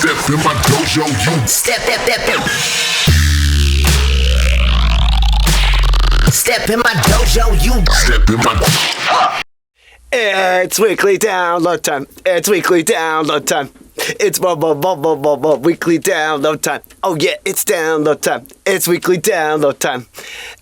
Step in my dojo, you Step in my dojo, you step in my. It's weekly download time. It's weekly download time. It's weekly download time. Oh yeah, it's download time. It's weekly download time.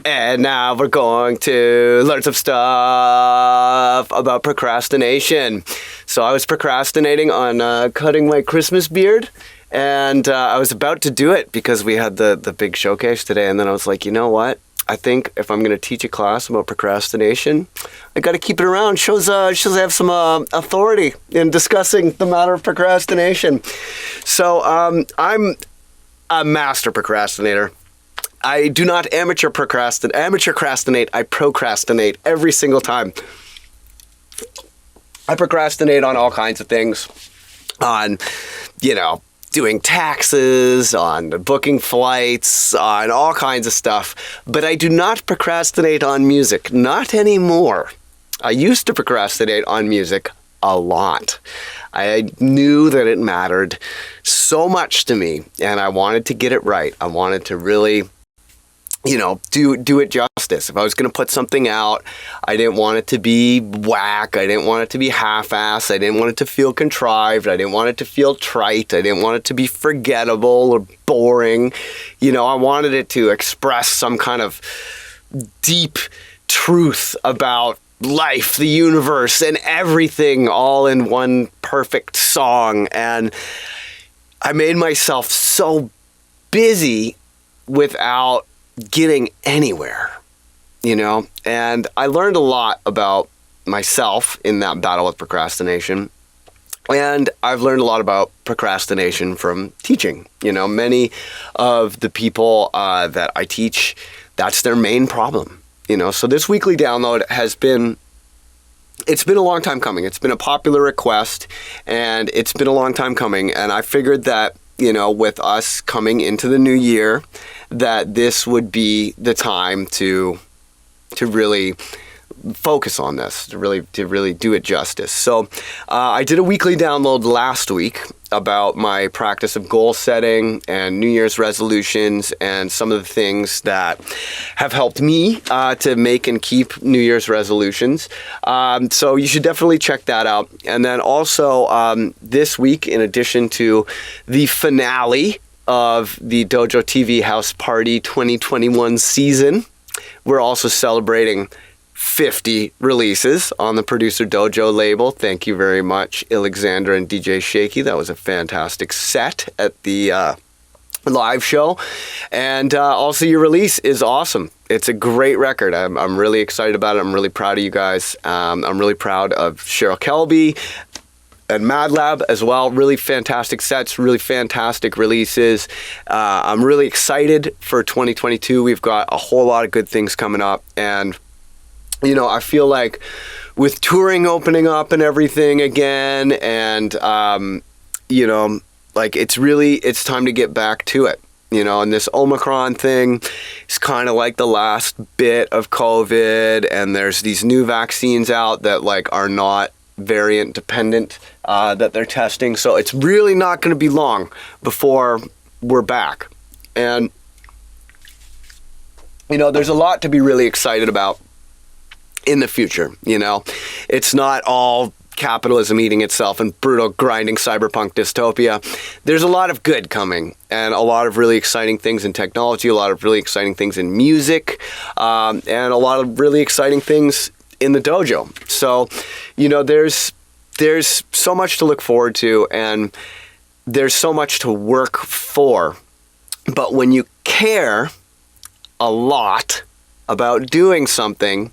And now we're going to learn some stuff about procrastination. So I was procrastinating on cutting my Christmas beard. And I was about to do it because we had the big showcase today. And then I was like, you know what? I think if I'm going to teach a class about procrastination, I got to keep it around. Shows I have some authority in discussing the matter of procrastination. So I'm a master procrastinator. I do not amateur procrastinate. I procrastinate every single time. I procrastinate on all kinds of things. On, doing taxes, on booking flights, on all kinds of stuff. But I do not procrastinate on music. Not anymore. I used to procrastinate on music a lot. I knew that it mattered so much to me, and I wanted to get it right. I wanted to really, do it justice. If I was going to put something out, I didn't want it to be whack. I didn't want it to be half-assed. I didn't want it to feel contrived. I didn't want it to feel trite. I didn't want it to be forgettable or boring. I wanted it to express some kind of deep truth about life, the universe, and everything all in one perfect song. And I made myself so busy without getting anywhere, and I learned a lot about myself in that battle with procrastination. And I've learned a lot about procrastination from teaching. Many of the people that I teach, that's their main problem. So this weekly download it's been a long time coming. It's been a popular request, and it's been a long time coming. And I figured that, with us coming into the new year, that this would be the time to really focus on this, to really do it justice. So I did a weekly download last week about my practice of goal setting and New Year's resolutions and some of the things that have helped me to make and keep New Year's resolutions. So you should definitely check that out. And then also this week, in addition to the finale of the Dojo TV House Party 2021 season, we're also celebrating 50 releases on the Producer Dojo label. Thank you very much, Alexander and DJ Shaky. That was a fantastic set at the live show. And also your release is awesome. It's a great record. I'm really excited about it. I'm really proud of you guys. I'm really proud of Cheryl Kelby and MadLab as well. Really fantastic sets, really fantastic releases. I'm really excited for 2022. We've got a whole lot of good things coming up, and I feel like with touring opening up and everything again, and it's time to get back to it. And this Omicron thing is kind of like the last bit of COVID, and there's these new vaccines out that are not variant dependent that they're testing. So it's really not going to be long before we're back. And, there's a lot to be really excited about in the future. It's not all capitalism eating itself and brutal grinding cyberpunk dystopia. There's a lot of good coming, and a lot of really exciting things in technology, a lot of really exciting things in music, and a lot of really exciting things in the dojo. So, there's so much to look forward to, and there's so much to work for. But when you care a lot about doing something,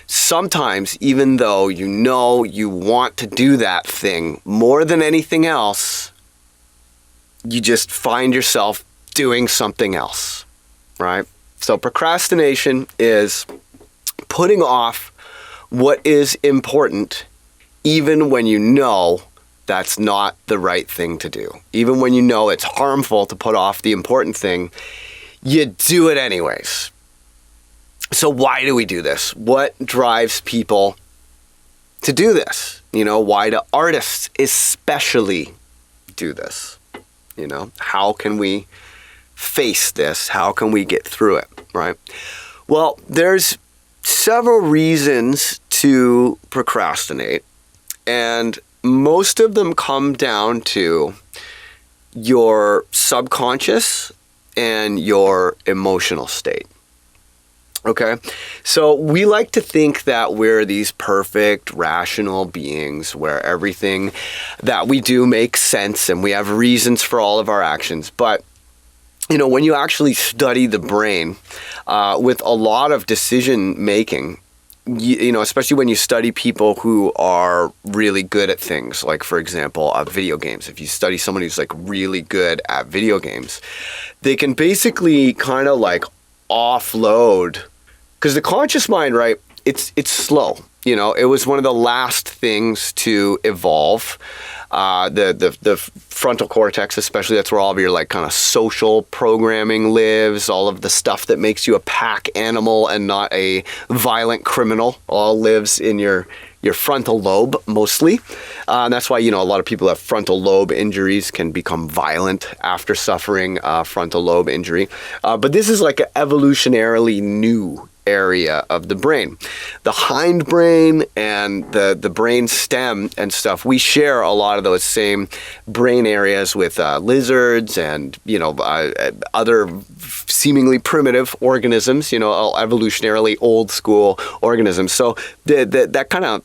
sometimes, even though you want to do that thing more than anything else, you just find yourself doing something else, right? So procrastination is putting off what is important, even when that's not the right thing to do. Even when it's harmful to put off the important thing, you do it anyways. So why do we do this? What drives people to do this? Why do artists especially do this? How can we face this? How can we get through it, right? Well, there's several reasons to procrastinate, and most of them come down to your subconscious and your emotional state. Okay, so we like to think that we're these perfect, rational beings where everything that we do makes sense and we have reasons for all of our actions. But, when you actually study the brain with a lot of decision making, especially when you study people who are really good at things, like, for example, video games. If you study someone who's like really good at video games, they can basically kind of like offload, because the conscious mind, right, it's slow. It was one of the last things to evolve. The frontal cortex, especially, that's where all of your like kind of social programming lives. All of the stuff that makes you a pack animal and not a violent criminal all lives in your frontal lobe mostly. And that's why, a lot of people who have frontal lobe injuries can become violent after suffering frontal lobe injury. But this is like an evolutionarily new area of the brain. The hindbrain and the brain stem and stuff, we share a lot of those same brain areas with lizards and, other seemingly primitive organisms, evolutionarily old school organisms. So that kind of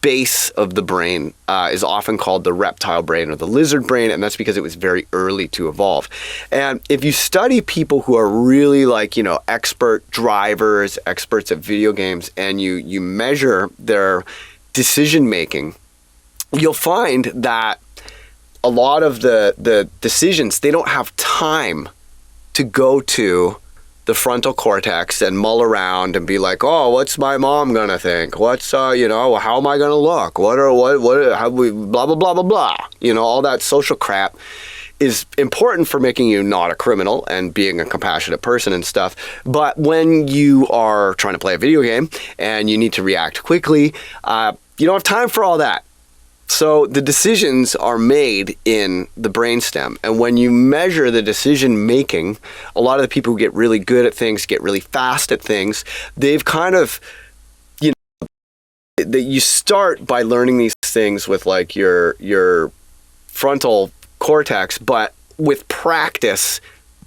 base of the brain is often called the reptile brain or the lizard brain, and that's because it was very early to evolve. And if you study people who are really like, expert drivers, experts at video games, and you measure their decision making, you'll find that a lot of the decisions, they don't have time to go to the frontal cortex and mull around and be like, oh, what's my mom gonna think? What's how am I gonna look? How we blah blah blah blah blah. All that social crap is important for making you not a criminal and being a compassionate person and stuff. But when you are trying to play a video game and you need to react quickly, you don't have time for all that. So the decisions are made in the brainstem. And when you measure the decision making, a lot of the people who get really good at things, get really fast at things, they've kind of, that you start by learning these things with like your frontal cortex, but with practice,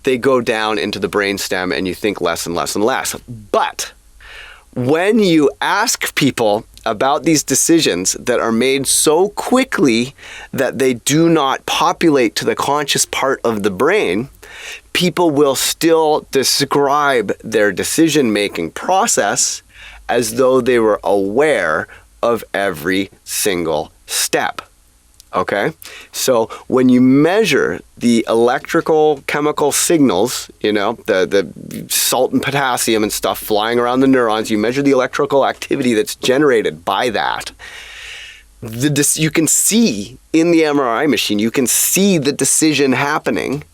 they go down into the brainstem and you think less and less and less. But when you ask people about these decisions that are made so quickly that they do not populate to the conscious part of the brain, people will still describe their decision-making process as though they were aware of every single step. Okay? So when you measure the electrical chemical signals, the salt and potassium and stuff flying around the neurons, you measure the electrical activity that's generated by that. You can see in the MRI machine, you can see the decision happening,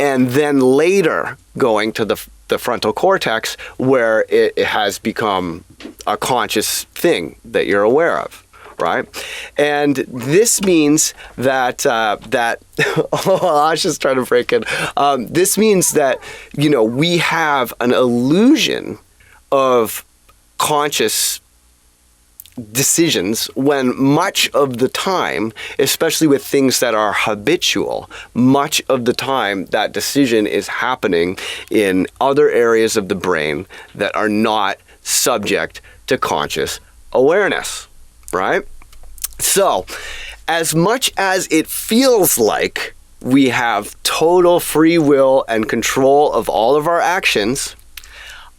and then later going to the frontal cortex where it has become a conscious thing that you're aware of. Right? And this means that, oh, I was just trying to break it. This means that, we have an illusion of conscious decisions when much of the time, especially with things that are habitual, much of the time that decision is happening in other areas of the brain that are not subject to conscious awareness. Right? So, as much as it feels like we have total free will and control of all of our actions,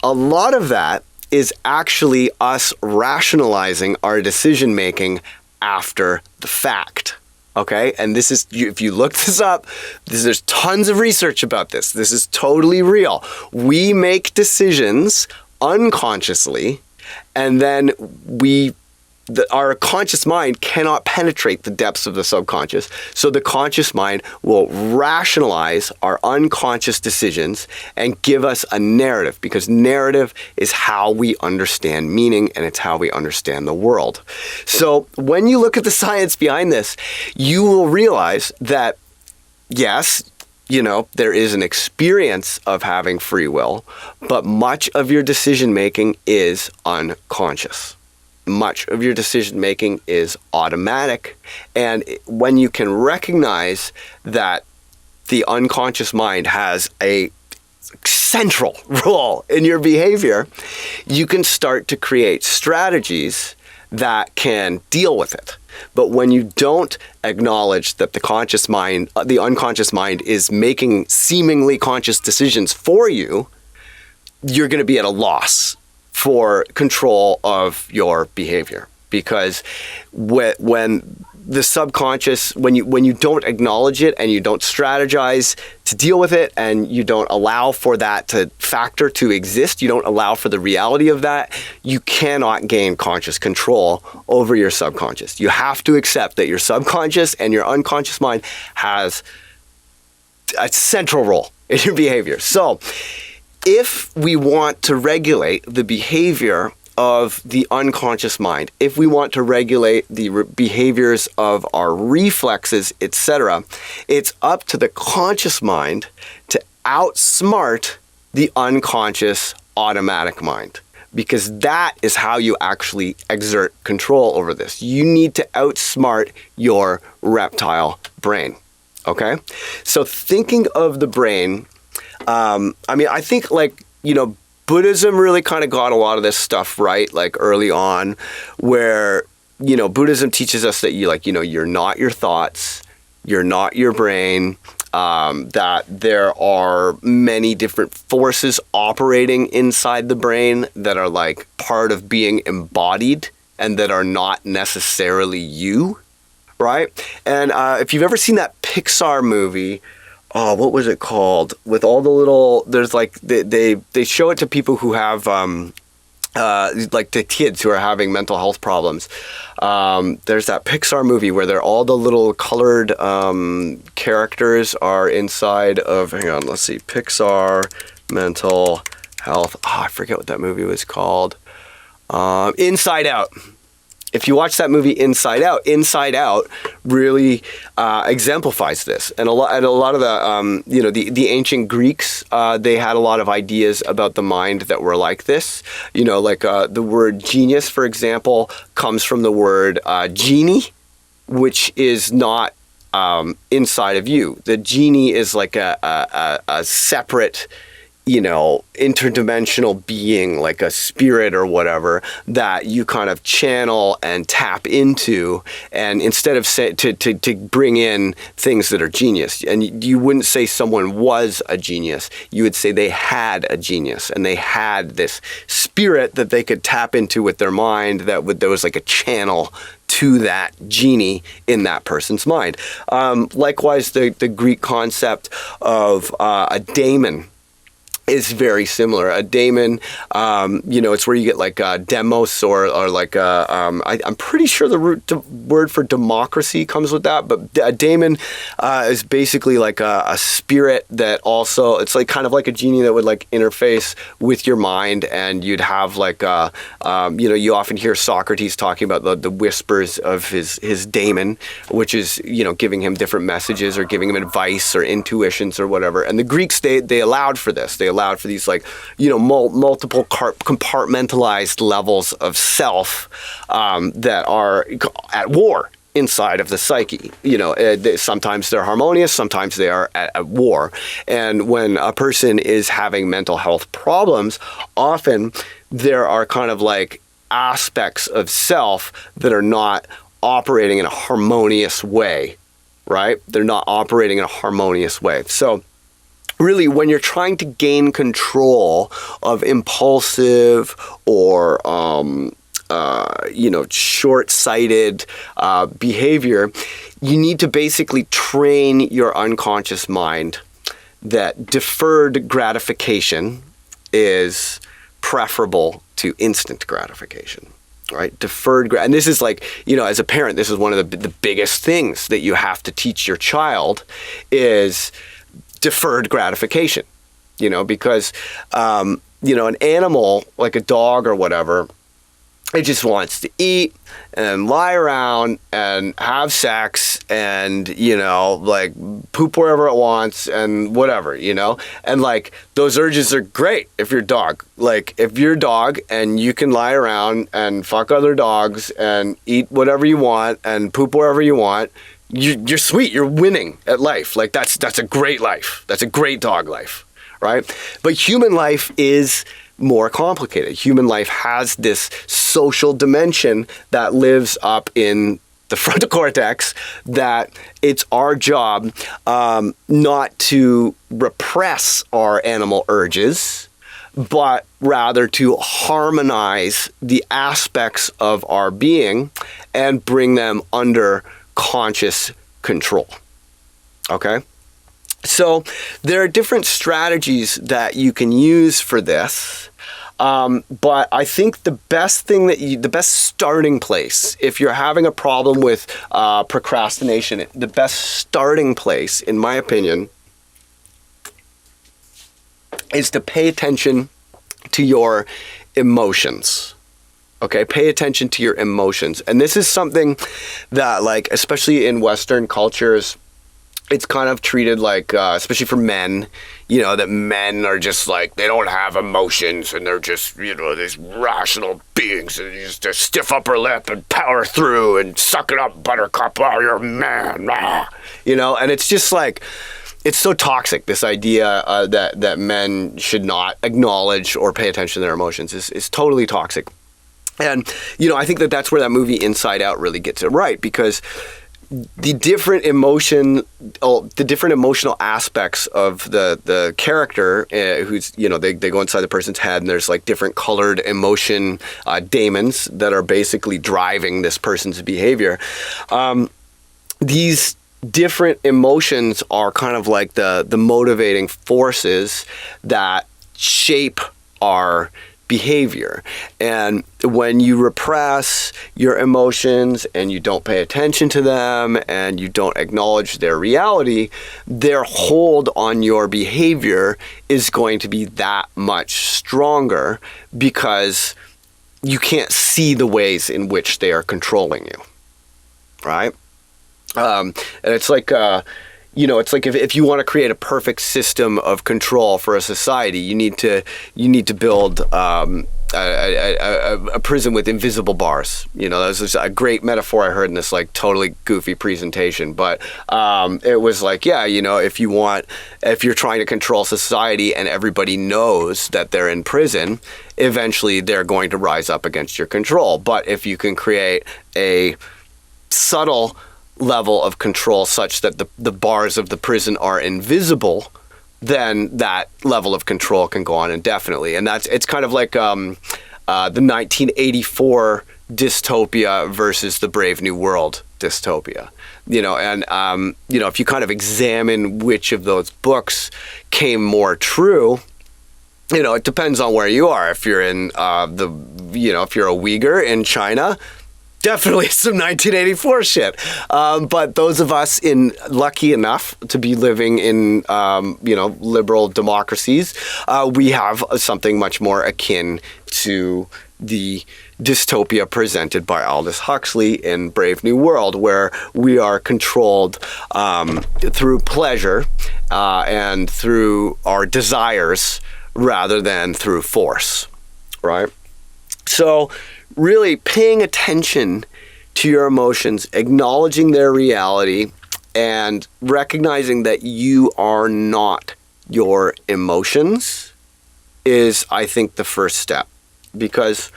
a lot of that is actually us rationalizing our decision making after the fact. Okay? And this is, if you look this up, there's tons of research about this. This is totally real. We make decisions unconsciously, and then our conscious mind cannot penetrate the depths of the subconscious. So the conscious mind will rationalize our unconscious decisions and give us a narrative, because narrative is how we understand meaning and it's how we understand the world. So when you look at the science behind this, you will realize that yes, there is an experience of having free will, but much of your decision making is unconscious. Much of your decision making is automatic. And when you can recognize that the unconscious mind has a central role in your behavior, you can start to create strategies that can deal with it. But when you don't acknowledge that the unconscious mind is making seemingly conscious decisions for you, you're going to be at a loss for control of your behavior. Because when the subconscious, when you don't acknowledge it and you don't strategize to deal with it, and you don't allow for that factor to exist, you don't allow for the reality of that, you cannot gain conscious control over your subconscious. You have to accept that your subconscious and your unconscious mind has a central role in your behavior. So if we want to regulate the behavior of the unconscious mind, if we want to regulate the behaviors of our reflexes, etc., it's up to the conscious mind to outsmart the unconscious automatic mind, because that is how you actually exert control over this. You need to outsmart your reptile brain. Okay? So thinking of the brain, I think Buddhism really kind of got a lot of this stuff right, like early on, where, Buddhism teaches us that you're not your thoughts, you're not your brain, that there are many different forces operating inside the brain that are like part of being embodied and that are not necessarily you, right? And if you've ever seen that Pixar movie, what was it called? With all the little, there's like, they show it to people who have, like the kids who are having mental health problems. There's that Pixar movie where all the little colored characters are inside of, hang on, let's see, Pixar mental health. I forget what that movie was called. Inside Out. If you watch that movie Inside Out really exemplifies this. And a lot of the ancient Greeks, they had a lot of ideas about the mind that were like this. The word genius, for example, comes from the word genie, which is not inside of you. The genie is like a separate, interdimensional being, like a spirit or whatever, that you kind of channel and tap into, and instead of to bring in things that are genius. And you wouldn't say someone was a genius, you would say they had a genius, and they had this spirit that they could tap into with their mind there was like a channel to that genie in that person's mind. Likewise, the Greek concept of a daemon is very similar. A daemon, it's where you get like demos or like I'm pretty sure the word for democracy comes with that. But a daemon is basically like a spirit that also, it's like kind of like a genie that would like interface with your mind, and you'd have like you often hear Socrates talking about the whispers of his daemon, which is giving him different messages or giving him advice or intuitions or whatever. And the Greeks, they allowed for this. They allowed for these multiple compartmentalized levels of self that are at war inside of the psyche. Sometimes they're harmonious, sometimes they are at war. And when a person is having mental health problems, often there are kind of like aspects of self that are not operating in a harmonious way, right? They're not operating in a harmonious way. So really, when you're trying to gain control of impulsive or short-sighted behavior, you need to basically train your unconscious mind that deferred gratification is preferable to instant gratification. Right? And this is like, as a parent, this is one of the biggest things that you have to teach your child is deferred gratification, because, an animal like a dog or whatever, It just wants to eat and lie around and have sex and, like poop wherever it wants and whatever, And like those urges are great if you're a dog. Like if you're a dog and you can lie around and fuck other dogs and eat whatever you want and poop wherever you want, you're sweet. You're winning at life. Like that's a great life. That's a great dog life, right? But human life is more complicated. Human life has this social dimension that lives up in the frontal cortex, that it's our job not to repress our animal urges, but rather to harmonize the aspects of our being and bring them under conscious control. Okay? So there are different strategies that you can use for this, but I think the best starting place, if you're having a problem with procrastination, the best starting place, in my opinion, is to pay attention to your emotions. Okay, pay attention to your emotions. And this is something that, like, especially in Western cultures, it's kind of treated like, especially for men, that men are just like, they don't have emotions and they're just, these rational beings and you just stiff upper lip and power through and suck it up, buttercup, oh, you're a man, and it's just like, it's so toxic, this idea that men should not acknowledge or pay attention to their emotions is totally toxic. And, I think that's where that movie Inside Out really gets it right, because the different emotional aspects of the character, who's, they go inside the person's head and there's like different colored emotion daemons that are basically driving this person's behavior. These different emotions are kind of like the motivating forces that shape our behavior. And when you repress your emotions and you don't pay attention to them and you don't acknowledge their reality, their hold on your behavior is going to be that much stronger because you can't see the ways in which they are controlling you, right? And it's like, it's like if you want to create a perfect system of control for a society, you need to build a prison with invisible bars. That was a great metaphor I heard in this like totally goofy presentation, but it was like, if you're trying to control society and everybody knows that they're in prison, eventually they're going to rise up against your control. But if you can create a subtle level of control such that the bars of the prison are invisible, then that level of control can go on indefinitely. And it's kind of like the 1984 dystopia versus the Brave New World dystopia. If you kind of examine which of those books came more true, it depends on where you are. If you're in if you're a Uyghur in China, definitely some 1984 shit. But those of us lucky enough to be living in, liberal democracies, we have something much more akin to the dystopia presented by Aldous Huxley in Brave New World, where we are controlled through pleasure and through our desires rather than through force, right? So really paying attention to your emotions, acknowledging their reality, and recognizing that you are not your emotions is, I think, the first step. Because,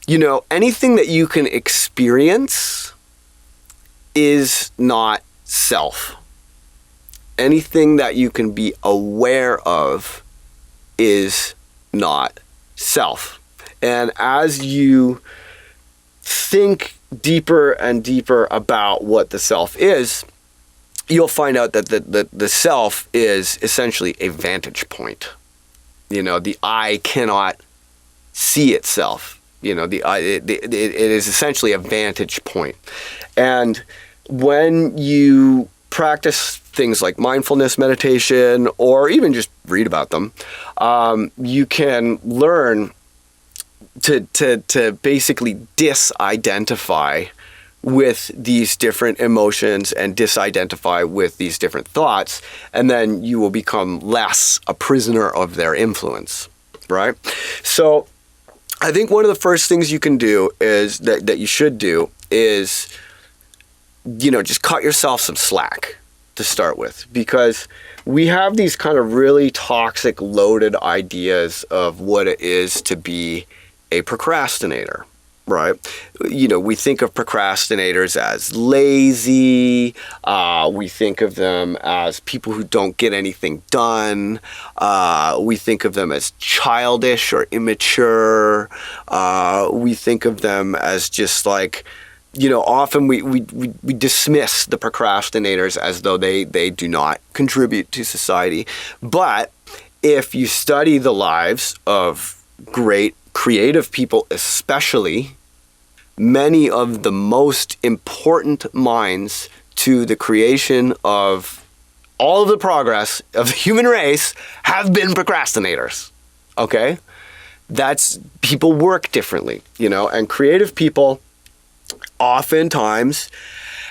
anything that you can experience is not self. Anything that you can be aware of is not self. And as you think deeper and deeper about what the self is, you'll find out that the self is essentially a vantage point. The eye cannot see itself. The eye, it is essentially a vantage point. And when you practice things like mindfulness meditation, or even just read about them, you can learn to basically disidentify with these different emotions and disidentify with these different thoughts, and then you will become less a prisoner of their influence, right? So I think one of the first things you can do is that you should do is, just cut yourself some slack to start with, because we have these kind of really toxic, loaded ideas of what it is to be a procrastinator, right? We think of procrastinators as lazy. We think of them as people who don't get anything done. We think of them as childish or immature. We think of them as just like, often we dismiss the procrastinators as though they do not contribute to society. But if you study the lives of great creative people, especially, many of the most important minds to the creation of all of the progress of the human race have been procrastinators. Okay? That's, people work differently, and creative people oftentimes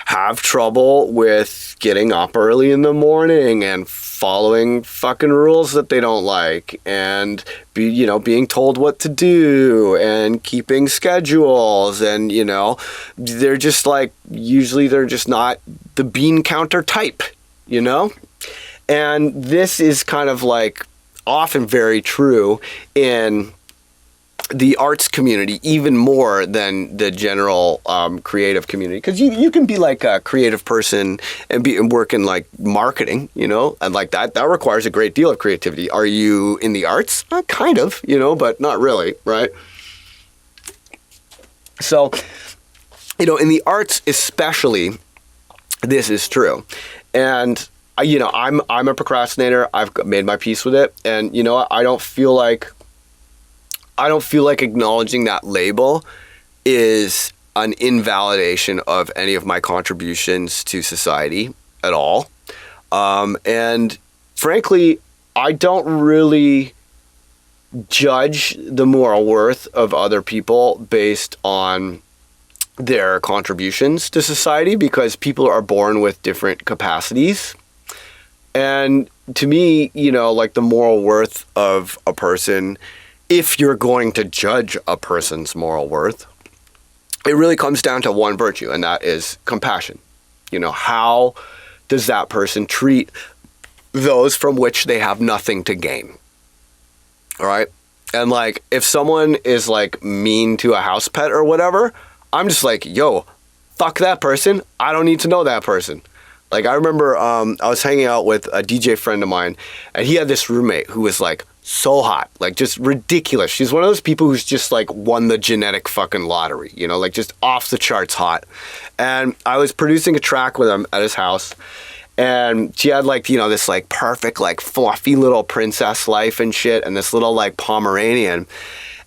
have trouble with getting up early in the morning and following fucking rules that they don't like, and being told what to do and keeping schedules, and they're just like, usually they're just not the bean counter type, and this is kind of like often very true in the arts community, even more than the general creative community, because you can be like a creative person and work in like marketing, and like that requires a great deal of creativity. Are you in the arts? Kind of, but not really, right? So, in the arts especially, this is true, and I'm a procrastinator. I've made my peace with it, and I don't feel like acknowledging that label is an invalidation of any of my contributions to society at all. And frankly, I don't really judge the moral worth of other people based on their contributions to society, because people are born with different capacities. And to me, like the moral worth of a person, if you're going to judge a person's moral worth, it really comes down to one virtue, and that is compassion. How does that person treat those from which they have nothing to gain? All right? And like, if someone is like mean to a house pet or whatever, I'm just like, yo, fuck that person. I don't need to know that person. Like, I remember I was hanging out with a DJ friend of mine, and he had this roommate who was like so hot, like just ridiculous. She's one of those people who's just like won the genetic fucking lottery, like just off the charts hot. And I was producing a track with him at his house, and she had like, this like perfect, like fluffy little princess life and shit, and this little like Pomeranian.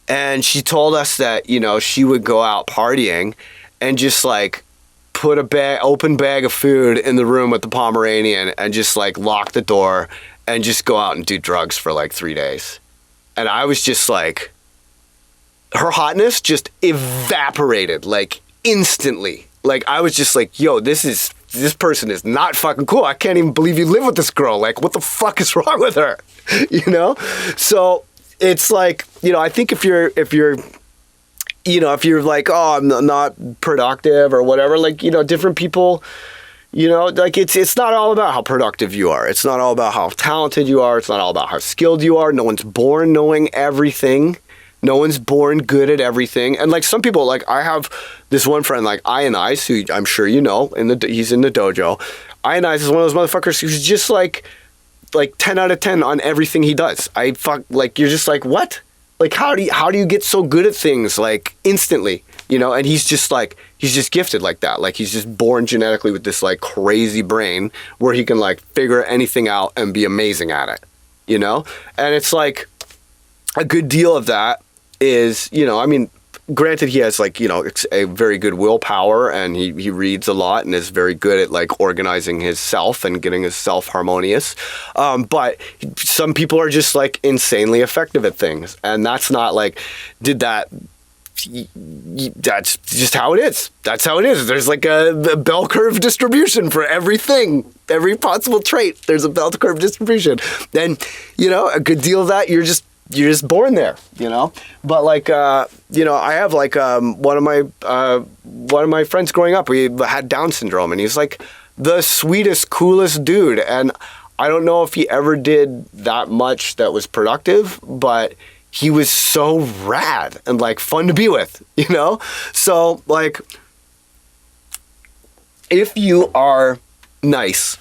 And she told us that, she would go out partying and just like put a open bag of food in the room with the Pomeranian and just like lock the door and just go out and do drugs for like 3 days. And I was just like, her hotness just evaporated like instantly. Like, I was just like, yo, this person is not fucking cool. I can't even believe you live with this girl. Like, what the fuck is wrong with her? So it's like, I think if you're like, oh, I'm not productive or whatever, like, different people, like it's not all about how productive you are. It's not all about how talented you are. It's not all about how skilled you are. No one's born knowing everything. No one's born good at everything. And like some people, like I have this one friend, like Ionize, who I'm sure he's in the dojo. Ionize is one of those motherfuckers who's just like 10 out of 10 on everything he does. You're just like, what? Like, how do you get so good at things like instantly? And he's just gifted like that. Like, he's just born genetically with this like crazy brain where he can like figure anything out and be amazing at it, And it's like a good deal of that is, granted, he has like, a very good willpower, and he reads a lot and is very good at like organizing his self and getting his self harmonious. But some people are just like insanely effective at things, and that's not like, that's just how it is. That's how it is. There's like a bell curve distribution for everything, every possible trait. There's a bell curve distribution. And, a good deal of that, you're just born there, But like, I have like one of my friends growing up, he had Down syndrome, and he's like the sweetest, coolest dude. And I don't know if he ever did that much that was productive, but he was so rad and like fun to be with, So like, if you are nice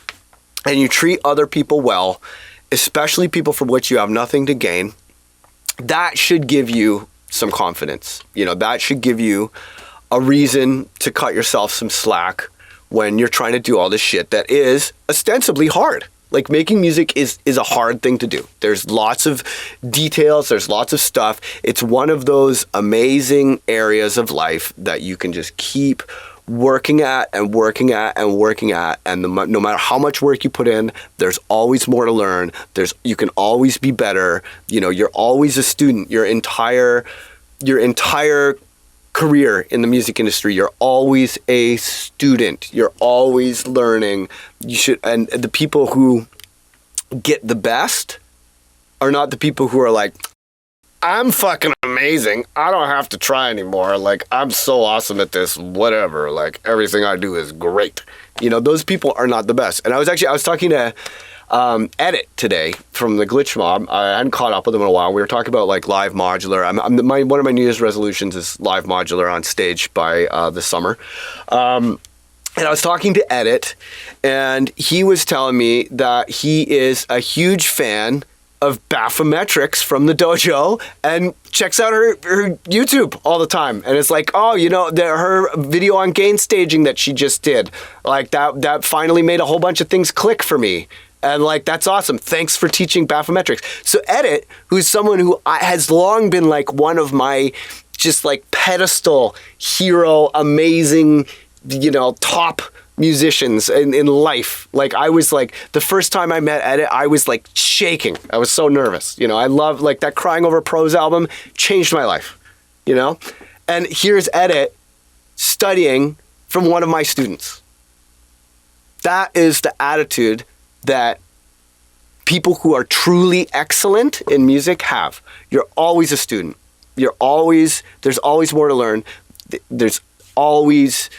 and you treat other people well, especially people from which you have nothing to gain, that should give you some confidence. That should give you a reason to cut yourself some slack when you're trying to do all this shit that is ostensibly hard. Like, making music is a hard thing to do. There's lots of details. There's lots of stuff. It's one of those amazing areas of life that you can just keep working at and working at and working at. And no matter how much work you put in, there's always more to learn. You can always be better. You're always a student. Your entire career in the music industry, you're always a student. You're always learning. And the people who get the best are not the people who are like, I'm fucking amazing. I don't have to try anymore. Like, I'm so awesome at this, whatever. Like, everything I do is great. Those people are not the best. And I was talking to Edit today from the Glitch Mob. I hadn't caught up with him in a while. We were talking about like live modular. One of my New Year's resolutions is live modular on stage by the summer. And I was talking to Edit, and he was telling me that he is a huge fan of Baphometrics from the dojo and checks out her YouTube all the time. And it's like, her video on gain staging that she just did, like that finally made a whole bunch of things click for me. And like, that's awesome. Thanks for teaching Baphometrics. So Edit, who's someone who has long been like one of my just like pedestal hero, amazing, top musicians in life. Like, I was like, the first time I met Edit, I was like shaking. I was so nervous. I love like that Crying Over Prose album changed my life, And here's Edit studying from one of my students. That is the attitude that people who are truly excellent in music have. You're always a student. There's always more to learn. There's always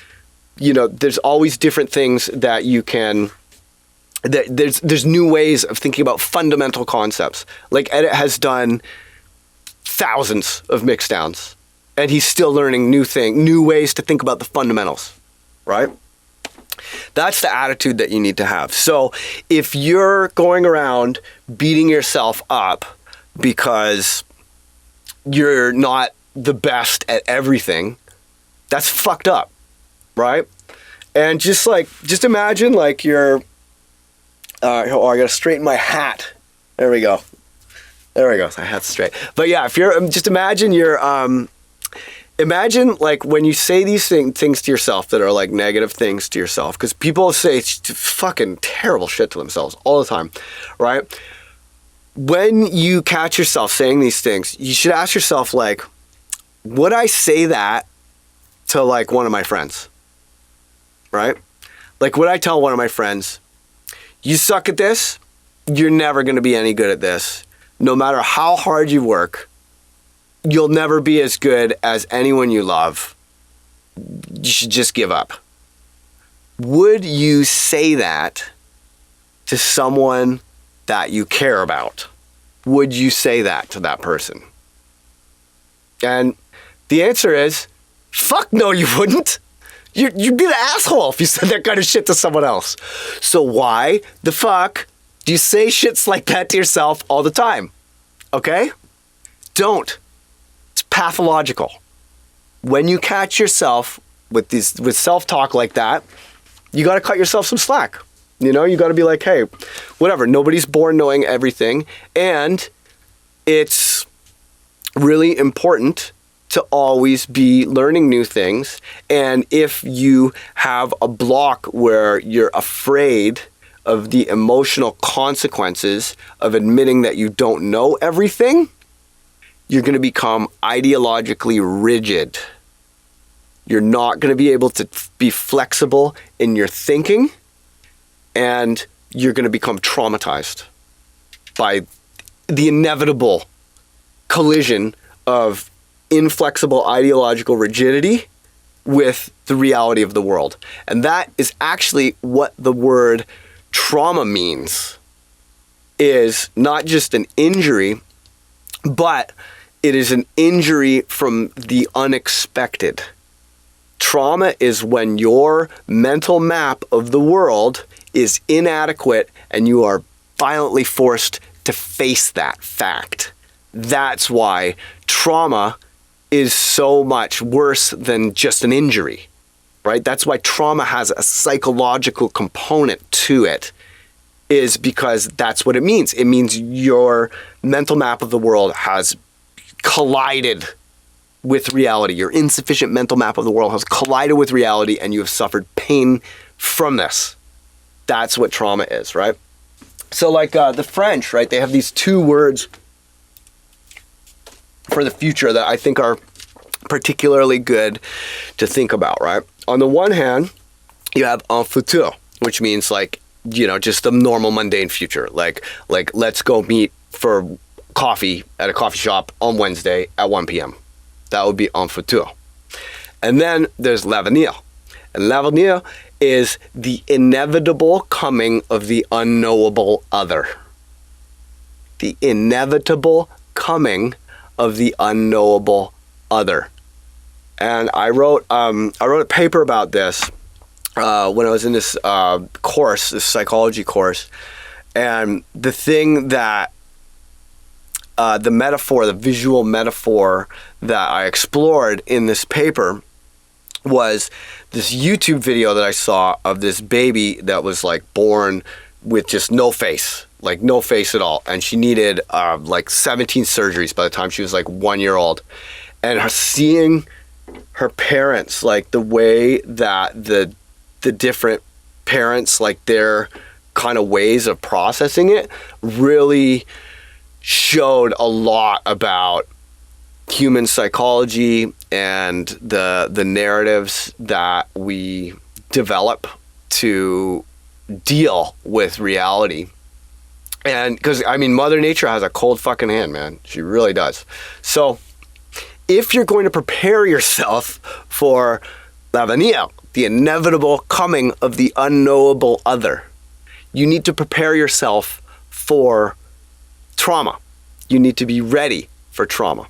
different things that you can, there's new ways of thinking about fundamental concepts. Like, Edit has done thousands of mixdowns, and he's still learning new ways to think about the fundamentals, right? That's the attitude that you need to have. So if you're going around beating yourself up because you're not the best at everything, that's fucked up, right? And just imagine like you're, I gotta straighten my hat. There we go. My hat's straight. But yeah, if you're, just imagine imagine like when you say these things to yourself that are like negative things to yourself, because people say fucking terrible shit to themselves all the time, right? When you catch yourself saying these things, you should ask yourself, like, would I say that to like one of my friends, right? Like, would I tell one of my friends, you suck at this, you're never going to be any good at this. No matter how hard you work, you'll never be as good as anyone you love. You should just give up. Would you say that to someone that you care about? Would you say that to that person? And the answer is, fuck no, you wouldn't. You'd be the asshole if you said that kind of shit to someone else. So why the fuck do you say shits like that to yourself all the time? Okay? Don't. It's pathological. When you catch yourself with self-talk like that, you got to cut yourself some slack. You got to be like, hey, whatever. Nobody's born knowing everything. And it's really important to always be learning new things. And if you have a block where you're afraid of the emotional consequences of admitting that you don't know everything, you're going to become ideologically rigid. You're not going to be able to be flexible in your thinking, and you're going to become traumatized by the inevitable collision of inflexible ideological rigidity with the reality of the world. And that is actually what the word trauma means. Is not just an injury, but it is an injury from the unexpected. Trauma is when your mental map of the world is inadequate and you are violently forced to face that fact. That's why trauma is so much worse than just an injury, right? That's why trauma has a psychological component to it, is because that's what it means. It means your mental map of the world has collided with reality. Your insufficient mental map of the world has collided with reality and you have suffered pain from this. That's what trauma is, right? So like the French, right? They have these two words for the future that I think are particularly good to think about, right? On the one hand, you have un futur, which means like, you know, just the normal mundane future. Like let's go meet for coffee at a coffee shop on Wednesday at 1 p.m. That would be un futur. And then there's l'avenir. And l'avenir is the inevitable coming of the unknowable other. The inevitable coming of the unknowable other. And I wrote a paper about this when I was in this course, this psychology course. And the thing that the metaphor, the visual metaphor that I explored in this paper was this YouTube video that I saw of this baby that was like born with just no face, like no face at all. And she needed like 17 surgeries by the time she was like 1 year old. And seeing her parents, like the way that the different parents, like their kind of ways of processing it really showed a lot about human psychology and the narratives that we develop to deal with reality. And because, I mean, Mother Nature has a cold fucking hand, man. She really does. So if you're going to prepare yourself for l'avenir, the inevitable coming of the unknowable other, you need to prepare yourself for trauma. You need to be ready for trauma.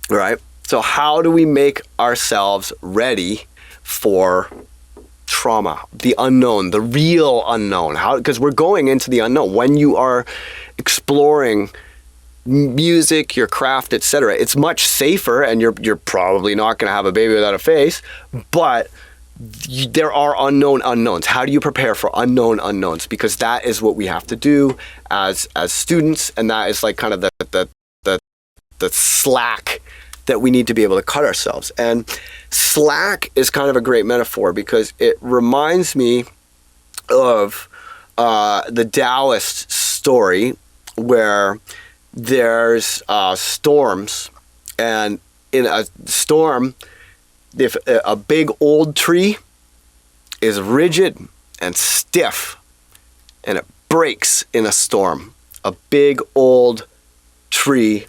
All right? So how do we make ourselves ready for trauma, the unknown, the real unknown? How? Because we're going into the unknown. When you are exploring music, your craft, etc., it's much safer, and you're probably not going to have a baby without a face, but there are unknown unknowns. How do you prepare for unknown unknowns? Because that is what we have to do as students, and that is like kind of the slack that we need to be able to cut ourselves. And slack is kind of a great metaphor because it reminds me of the Taoist story where there's storms, and in a storm, if a big old tree is rigid and stiff and it breaks in a storm, a big old tree,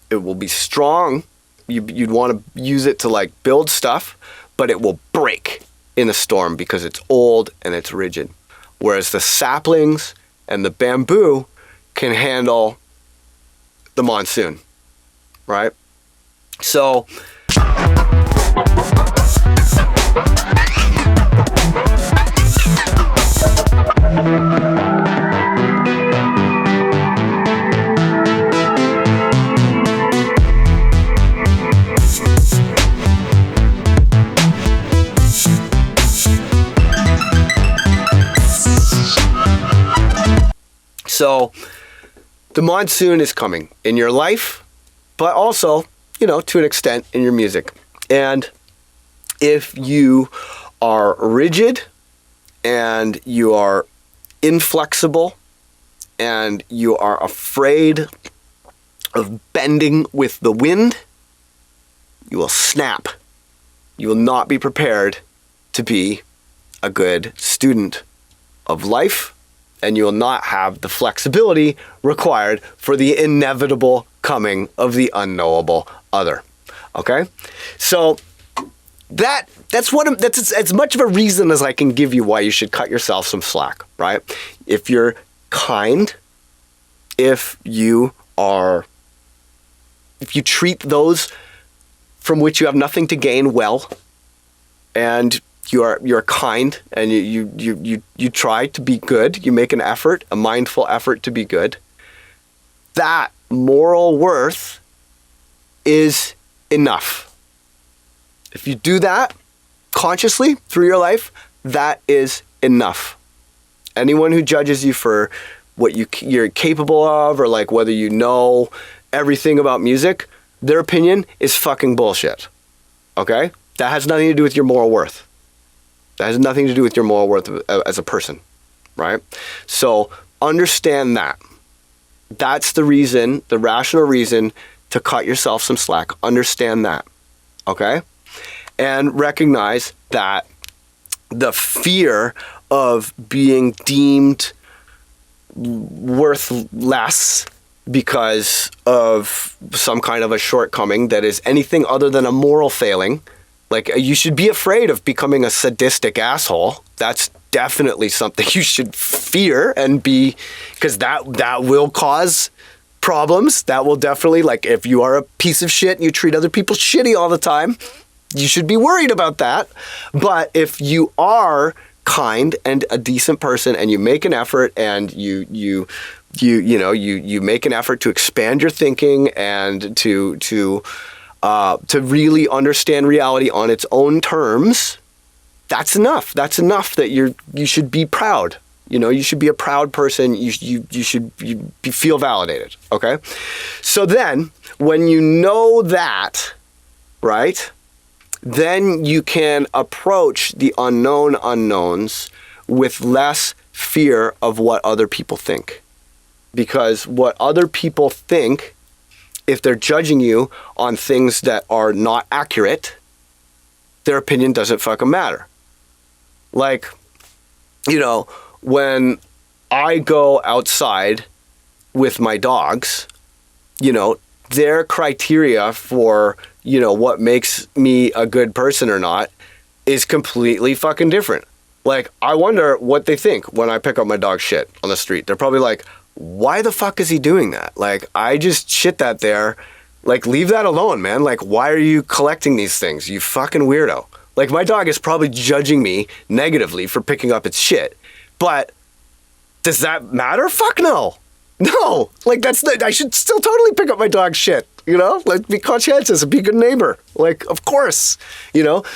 it will be strong. You'd want to use it to like build stuff, but it will break in a storm because it's old and it's rigid. Whereas the saplings and the bamboo can handle the monsoon, right? So So the monsoon is coming in your life, but also to an extent in your music. And if you are rigid and you are inflexible and you are afraid of bending with the wind, you will snap. You will not be prepared to be a good student of life, and you will not have the flexibility required for the inevitable coming of the unknowable other. Okay? So that's as much of a reason as I can give you why you should cut yourself some slack, right? If you're kind, if you treat those from which you have nothing to gain well, and you're kind, and you try to be good, you make an effort, a mindful effort to be good, that moral worth is enough. If you do that consciously through your life, that is enough. Anyone who judges you for what you're capable of, or like whether you know everything about music, their opinion is fucking bullshit. Okay? That has nothing to do with your moral worth. That has nothing to do with your moral worth as a person, right? So understand that. That's the reason, the rational reason to cut yourself some slack. Understand that, okay? And recognize that the fear of being deemed worth less because of some kind of a shortcoming that is anything other than a moral failing. Like, you should be afraid of becoming a sadistic asshole. That's definitely something you should fear and be, because that will cause problems. That will definitely, like, if you are a piece of shit and you treat other people shitty all the time, you should be worried about that. But if you are kind and a decent person and you make an effort and you make an effort to expand your thinking and to really understand reality on its own terms, that's enough. That's enough that you should be proud. You should be a proud person. You should feel validated. Okay. So then, when you know that, right, then you can approach the unknown unknowns with less fear of what other people think. Because what other people think, if they're judging you on things that are not accurate, their opinion doesn't fucking matter. Like, when I go outside with my dogs, their criteria for, what makes me a good person or not is completely fucking different. Like, I wonder what they think when I pick up my dog's shit on the street. They're probably like, why the fuck is he doing that? Like, I just shit that there. Like, leave that alone, man. Like, why are you collecting these things? You fucking weirdo. Like, my dog is probably judging me negatively for picking up its shit. But does that matter? Fuck no. No. Like, I should still totally pick up my dog's shit, Like, be conscientious and be a good neighbor. Like, of course,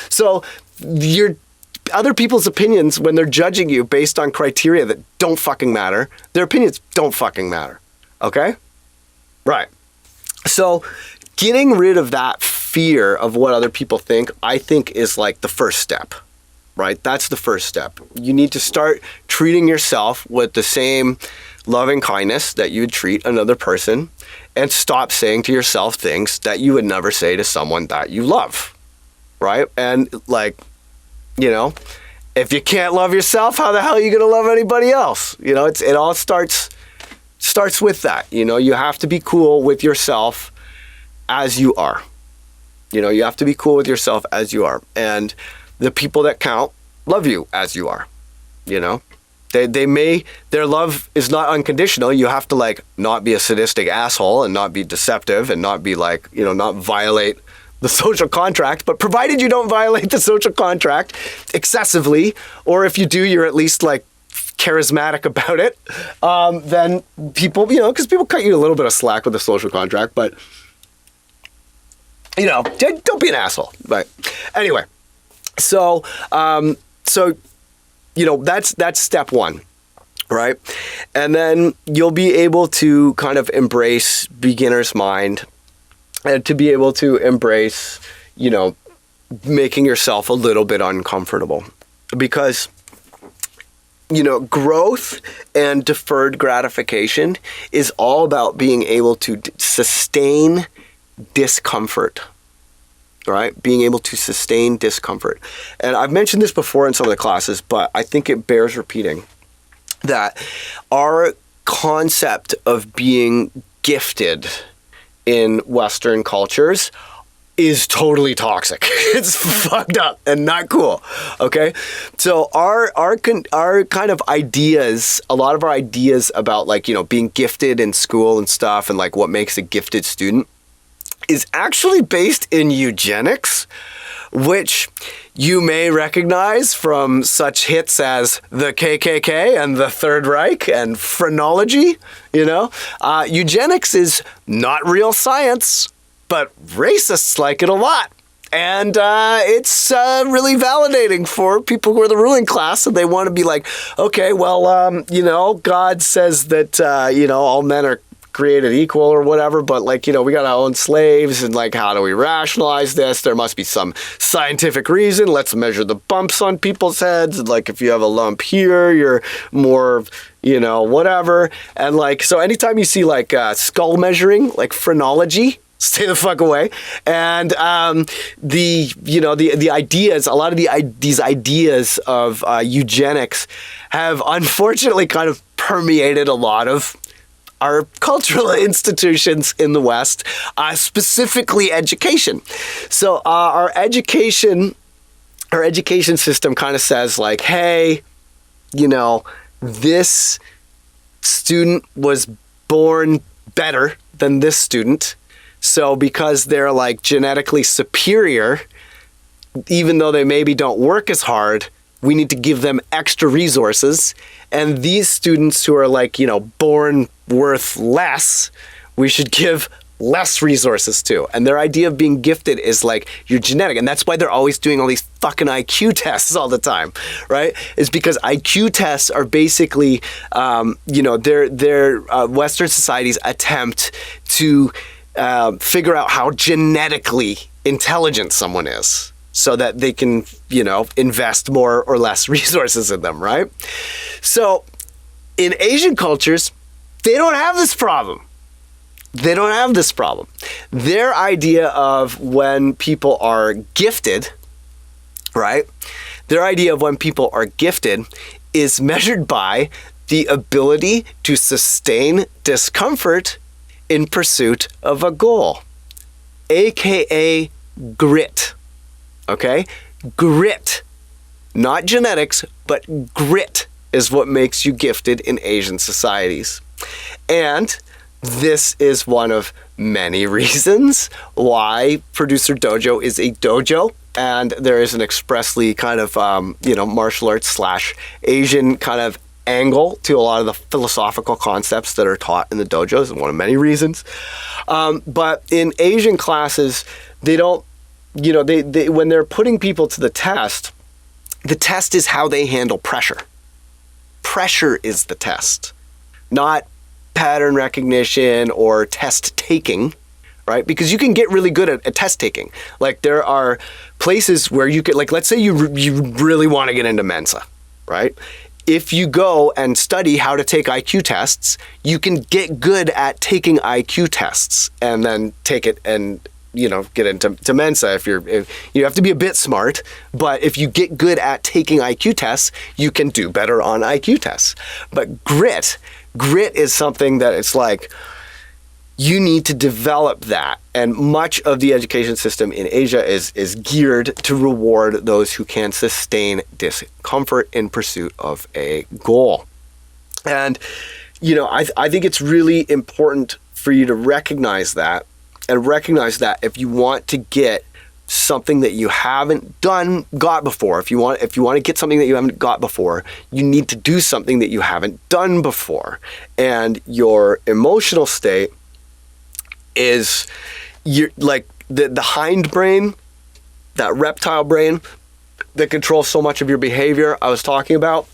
So your other people's opinions, when they're judging you based on criteria that don't fucking matter, their opinions don't fucking matter. Okay? Right. So getting rid of that fear of what other people think, I think, is like the first step, right? That's the first step. You need to start treating yourself with the same loving kindness that you would treat another person, and stop saying to yourself things that you would never say to someone that you love, right? And like, if you can't love yourself, how the hell are you going to love anybody else? It all starts with that. You have to be cool with yourself as you are. You have to be cool with yourself as you are. And the people that count love you as you are. Their love is not unconditional. You have to like not be a sadistic asshole and not be deceptive and not be like, not violate the social contract, but provided you don't violate the social contract excessively, or if you do, you're at least like charismatic about it, then people, because people cut you a little bit of slack with the social contract, but, don't be an asshole. But anyway, so that's step one, right? And then you'll be able to kind of embrace beginner's mind and to be able to embrace, making yourself a little bit uncomfortable. Because, growth and deferred gratification is all about being able to sustain discomfort. Right? Being able to sustain discomfort. And I've mentioned this before in some of the classes, but I think it bears repeating that our concept of being gifted in Western cultures is totally toxic. It's fucked up and not cool. Okay, so our kind of ideas, a lot of our ideas about being gifted in school and stuff, and what makes a gifted student, is actually based in eugenics, which you may recognize from such hits as the KKK and the Third Reich and phrenology. Eugenics is not real science, but racists like it a lot. And it's really validating for people who are the ruling class, and they want to be like, okay, well, God says that, all men are created equal or whatever, but we got to own slaves, and how do we rationalize this? There must be some scientific reason. Let's measure the bumps on people's heads, and if you have a lump here, you're more, whatever. And so anytime you see skull measuring, phrenology, stay the fuck away. And the ideas, a lot of these ideas of eugenics have unfortunately kind of permeated a lot of our cultural institutions in the West, specifically education. So our education system kind of says hey, this student was born better than this student. So because they're genetically superior, even though they maybe don't work as hard, we need to give them extra resources. And these students who are born worth less, we should give less resources to. And their idea of being gifted is you're genetic. And that's why they're always doing all these fucking IQ tests all the time, right? It's because IQ tests are basically, they're Western society's attempt to figure out how genetically intelligent someone is, so that they can, invest more or less resources in them, right? So in Asian cultures, they don't have this problem. Their idea of when people are gifted, right? Their idea of when people are gifted is measured by the ability to sustain discomfort in pursuit of a goal, aka grit. Okay? Grit. Not genetics, but grit is what makes you gifted in Asian societies. And this is one of many reasons why Producer Dojo is a dojo, and there is an expressly kind of, martial arts / Asian kind of angle to a lot of the philosophical concepts that are taught in the dojos, and one of many reasons. But in Asian classes, they don't, they when they're putting people to the test is how they handle pressure. Pressure is the test, not pattern recognition or test taking, right? Because you can get really good at test taking. There are places where you could, let's say you really want to get into Mensa, right? If you go and study how to take IQ tests, you can get good at taking IQ tests and then take it and get into Mensa. If you have to be a bit smart, but if you get good at taking IQ tests, you can do better on IQ tests. But grit is something that it's you need to develop that. And much of the education system in Asia is geared to reward those who can sustain discomfort in pursuit of a goal. And, I think it's really important for you to recognize that, and recognize that if you want to get something that you haven't got before, if you want to get something that you haven't got before, you need to do something that you haven't done before. And your emotional state is the hindbrain, that reptile brain that controls so much of your behavior I was talking about.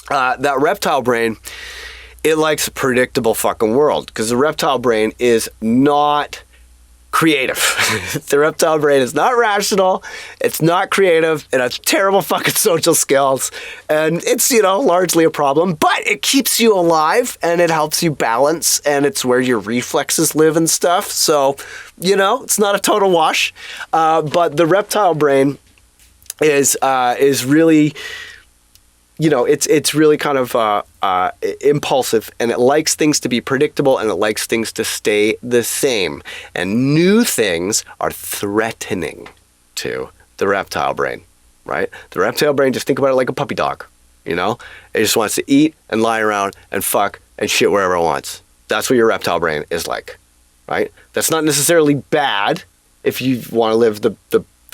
That reptile brain, it likes a predictable fucking world, because the reptile brain is not creative. The reptile brain is not rational. It's not creative. It has terrible fucking social skills. And it's, largely a problem, but it keeps you alive and it helps you balance, and it's where your reflexes live and stuff. So, it's not a total wash. But the reptile brain is really, it's really kind of impulsive, and it likes things to be predictable, and it likes things to stay the same. And new things are threatening to the reptile brain, right? The reptile brain, just think about it like a puppy dog, It just wants to eat and lie around and fuck and shit wherever it wants. That's what your reptile brain is like, right? That's not necessarily bad if you want to live the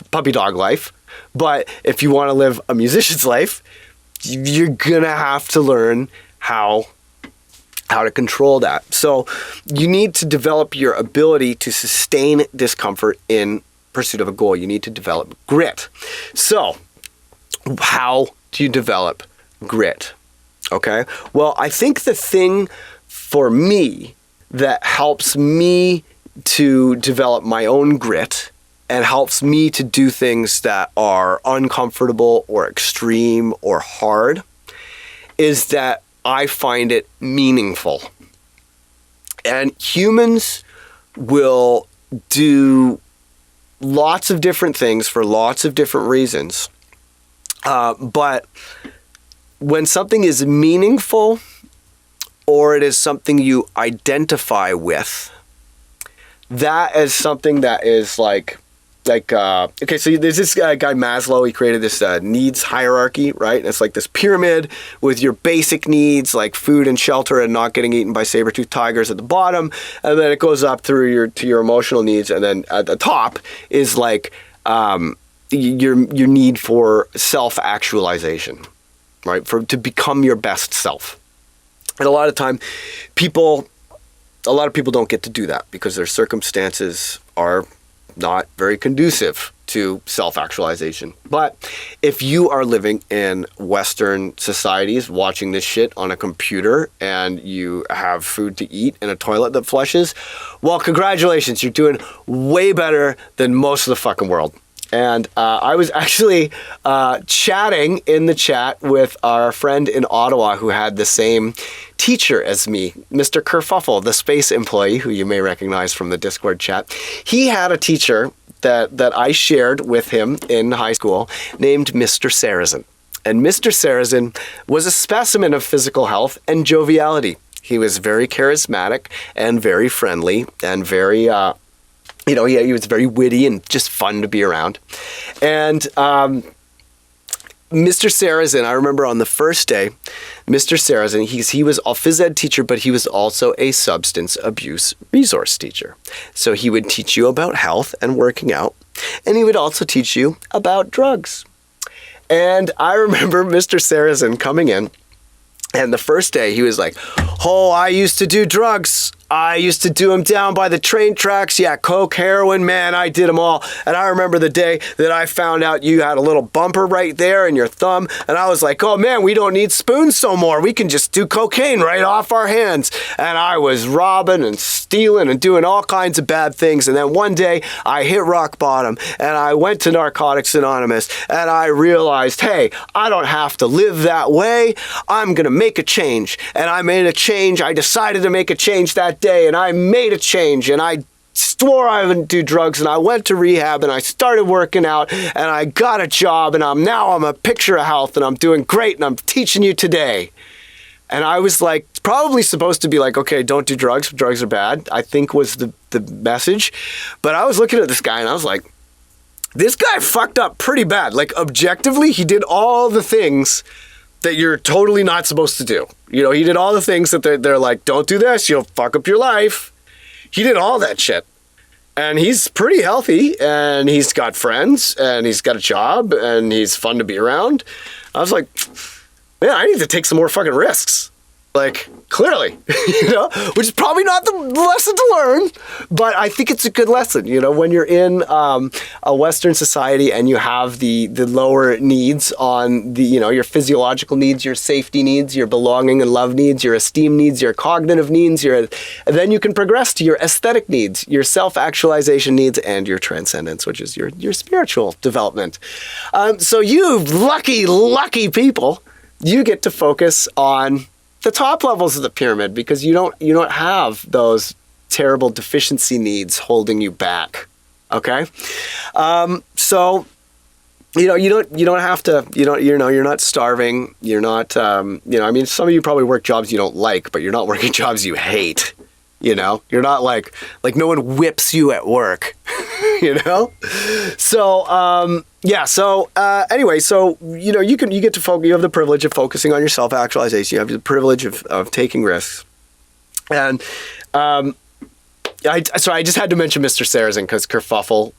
puppy dog life, but if you want to live a musician's life, you're gonna have to learn how to control that. So you need to develop your ability to sustain discomfort in pursuit of a goal. You need to develop grit. So how do you develop grit? Okay. Well, I think the thing for me that helps me to develop my own grit and helps me to do things that are uncomfortable or extreme or hard is that I find it meaningful. And humans will do lots of different things for lots of different reasons. But when something is meaningful, or it is something you identify with, that is something that is okay, so there's this guy Maslow. He created this needs hierarchy, right? And it's like this pyramid with your basic needs like food and shelter and not getting eaten by saber-toothed tigers at the bottom, and then it goes up through to your emotional needs, and then at the top is like your need for self-actualization, right? To become your best self. And a lot of people don't get to do that because their circumstances are not very conducive to self-actualization. But if you are living in Western societies watching this shit on a computer and you have food to eat and a toilet that flushes, well, congratulations, you're doing way better than most of the fucking world. And I was actually chatting in the chat with our friend in Ottawa who had the same teacher as me, Mr. Kerfuffle, the space employee, who you may recognize from the Discord chat. He had a teacher that I shared with him in high school named Mr. Sarrazin. And Mr. Sarrazin was a specimen of physical health and joviality. He was very charismatic and very friendly and very... he was very witty and just fun to be around. And Mr. Sarrazin, I remember on the first day, Mr. Sarrazin, he was a phys ed teacher, but he was also a substance abuse resource teacher. So he would teach you about health and working out, and he would also teach you about drugs. And I remember Mr. Sarrazin coming in, and the first day he was like, "Oh, I used to do drugs. I used to do them down by the train tracks. Yeah, coke, heroin, man, I did them all. And I remember the day that I found out you had a little bumper right there in your thumb. And I was like, oh man, we don't need spoons no more. We can just do cocaine right off our hands." And I was robbing and stealing and doing all kinds of bad things. And then one day I hit rock bottom and I went to Narcotics Anonymous and I realized, hey, I don't have to live that way. I'm going to make a change. And I made a change. I decided to make a change that day, and I made a change, and I swore I wouldn't do drugs, and I went to rehab, and I started working out, and I got a job, and I'm a picture of health, and I'm doing great, and I'm teaching you today. And I was like, probably supposed to be like, okay, don't do drugs. Drugs are bad, I think was the message. But I was looking at this guy, and I was like, this guy fucked up pretty bad. Like, objectively, he did all the things that you're totally not supposed to do. He did all the things that they're like, don't do this, you'll fuck up your life. He did all that shit. And he's pretty healthy, and he's got friends, and he's got a job, and he's fun to be around. I was like, man, I need to take some more fucking risks. Like, clearly, which is probably not the lesson to learn, but I think it's a good lesson, when you're in a Western society and you have the lower needs on the, your physiological needs, your safety needs, your belonging and love needs, your esteem needs, your cognitive needs, and then you can progress to your aesthetic needs, your self-actualization needs, and your transcendence, which is your spiritual development. So you lucky people, you get to focus on the top levels of the pyramid because you don't have those terrible deficiency needs holding you back. Okay, so you don't have to you're not starving. You're not some of you probably work jobs you don't like, but you're not working jobs you hate. You're not like no one whips you at work. So anyway, so you get to focus. You have the privilege of focusing on your self-actualization. You have the privilege of taking risks, and I just had to mention Mr. Sarrazin because kerfuffle.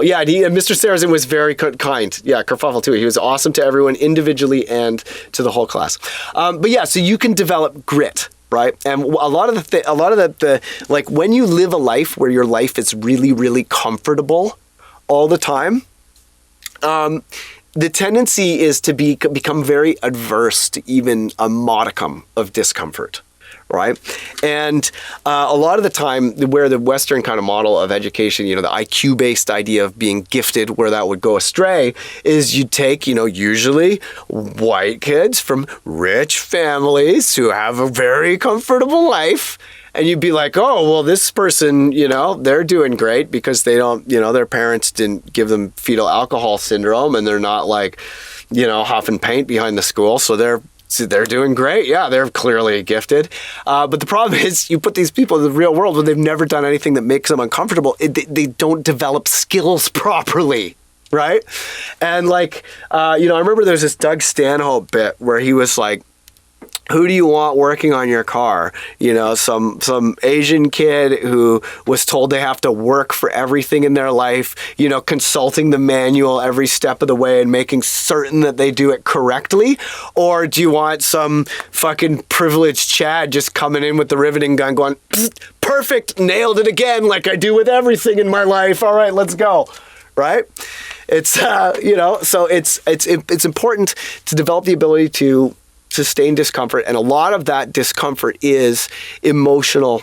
Yeah, and Mr. Sarrazin was very kind. Yeah, kerfuffle too. He was awesome to everyone individually and to the whole class. But yeah, so you can develop grit. Right. And a lot of the like when you live a life where your life is really, really comfortable all the time, the tendency is to become very adverse to even a modicum of discomfort. Right. And a lot of the time where the Western kind of model of education, the IQ based idea of being gifted, where that would go astray is you take, usually white kids from rich families who have a very comfortable life. And you'd be like, oh, well, this person, they're doing great because they don't, their parents didn't give them fetal alcohol syndrome and they're not like, huffing paint behind the school. So they're doing great. Yeah, they're clearly gifted. But the problem is you put these people in the real world where they've never done anything that makes them uncomfortable. They don't develop skills properly, right? And I remember there's this Doug Stanhope bit where he was like, who do you want working on your car? Some Asian kid who was told they have to work for everything in their life, consulting the manual every step of the way and making certain that they do it correctly? Or do you want some fucking privileged Chad just coming in with the riveting gun going, perfect, nailed it again like I do with everything in my life. All right, let's go. Right? It's, so it's important to develop the ability to sustain discomfort, and a lot of that discomfort is emotional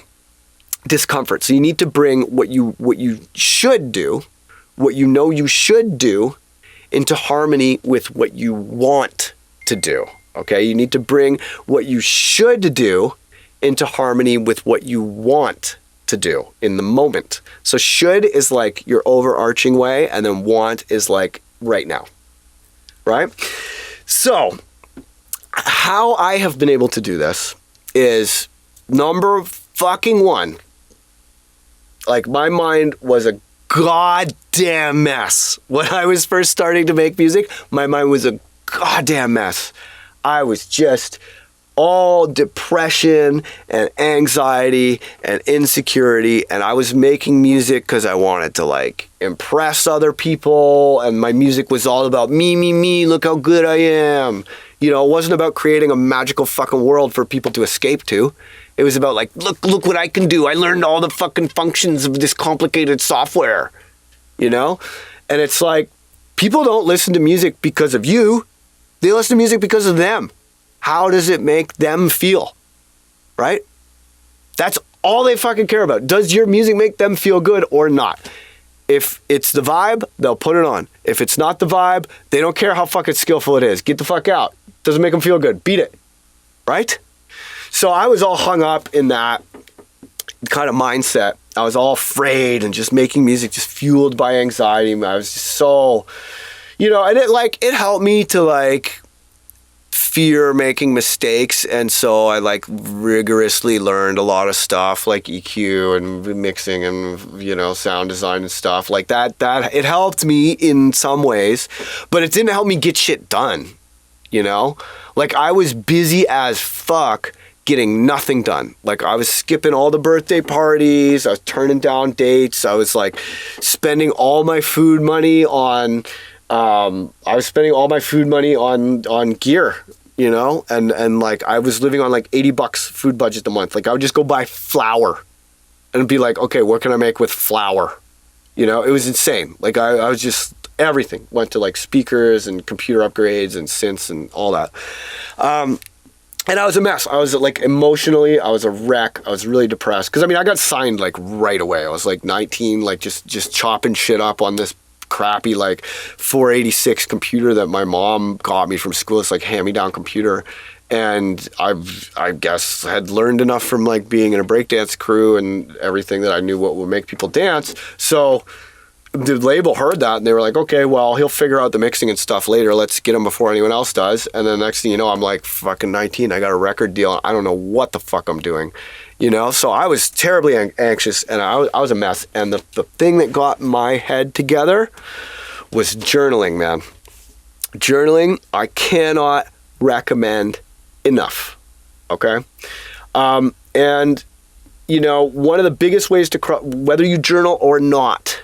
discomfort. So you need to bring what you should do, what you should do, into harmony with what you want to do. Okay, you need to bring what you should do into harmony with what you want to do in the moment. So should is like your overarching way, and then want is like right now, right? So how I have been able to do this is number fucking one. Like my mind was a goddamn mess. When I was first starting to make music, my mind was a goddamn mess. I was just all depression and anxiety and insecurity, and I was making music because I wanted to like impress other people, and my music was all about me, look how good I am. It wasn't about creating a magical fucking world for people to escape to. It was about like, look what I can do. I learned all the fucking functions of this complicated software, And it's like, people don't listen to music because of you. They listen to music because of them. How does it make them feel? Right? That's all they fucking care about. Does your music make them feel good or not? If it's the vibe, they'll put it on. If it's not the vibe, they don't care how fucking skillful it is. Get the fuck out. Doesn't make them feel good. Beat it. Right? So I was all hung up in that kind of mindset. I was all afraid and just making music just fueled by anxiety. I was just so, and it helped me to fear making mistakes, and so I rigorously learned a lot of stuff like EQ and mixing and sound design and stuff like that. It helped me in some ways, but it didn't help me get shit done. I was busy as fuck getting nothing done. I was skipping all the birthday parties, I was turning down dates, I was spending all my food money on gear, you know, and like I was living on like $80 food budget a month. Like I would just go buy flour and be like, okay, what can I make with flour? You know, it was insane. Like I was just, everything went to like speakers and computer upgrades and synths and all that. And I was a mess. I was like emotionally, I was a wreck. I was really depressed. Cause I mean, I got signed like right away. I was like 19, like just chopping shit up on this crappy like 486 computer that my mom got me from school. It's like hand-me-down computer. And I guess had learned enough from like being in a breakdance crew and everything that I knew what would make people dance. So the label heard that and they were like, okay, well, he'll figure out the mixing and stuff later. Let's get him before anyone else does. And then next thing you know, I'm like fucking 19. I got a record deal. I don't know what the fuck I'm doing, you know? So I was terribly anxious and I was a mess. And the thing that got my head together was journaling, man. Journaling, I cannot recommend enough. Okay. And you know, one of the biggest ways to, whether you journal or not,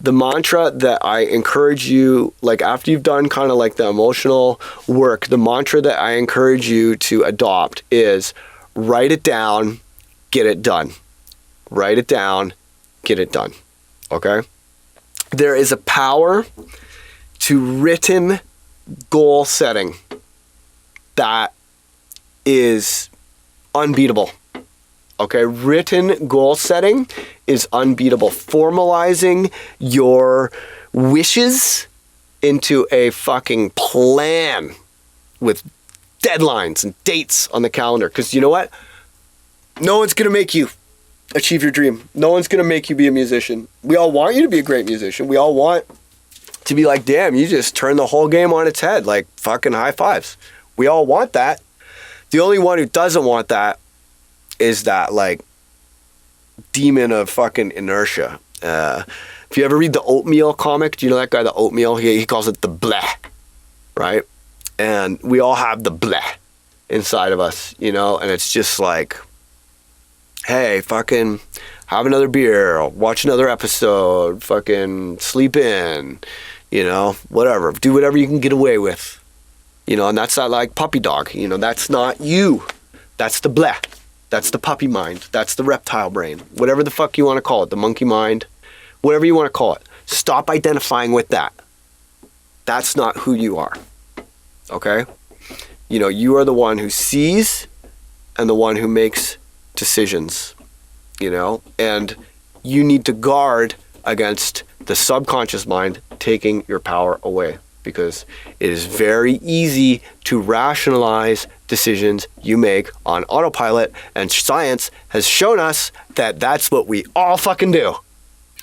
the mantra that I encourage you, like after you've done kind of like the emotional work, the mantra that I encourage you to adopt is write it down, get it done. Write it down, get it done. Okay. There is a power to written goal setting that is unbeatable. Okay, written goal setting is unbeatable. Formalizing your wishes into a fucking plan with deadlines and dates on the calendar. Because you know what? No one's going to make you achieve your dream. No one's going to make you be a musician. We all want you to be a great musician. We all want to be like, damn, you just turned the whole game on its head. Like fucking high fives. We all want that. The only one who doesn't want that is that like demon of fucking inertia. If you ever read the Oatmeal comic, do you know that guy, the Oatmeal? He calls it the bleh, right? And we all have the bleh inside of us, you know? And it's just like, hey, fucking have another beer, watch another episode, fucking sleep in, you know, whatever. Do whatever you can get away with, you know? And that's not like puppy dog, you know? That's not you. That's the bleh. That's the puppy mind. That's the reptile brain. Whatever the fuck you want to call it. The monkey mind. Whatever you want to call it. Stop identifying with that. That's not who you are. Okay? You know, you are the one who sees and the one who makes decisions. You know? And you need to guard against the subconscious mind taking your power away. Because it is very easy to rationalize decisions you make on autopilot, and science has shown us that that's what we all fucking do.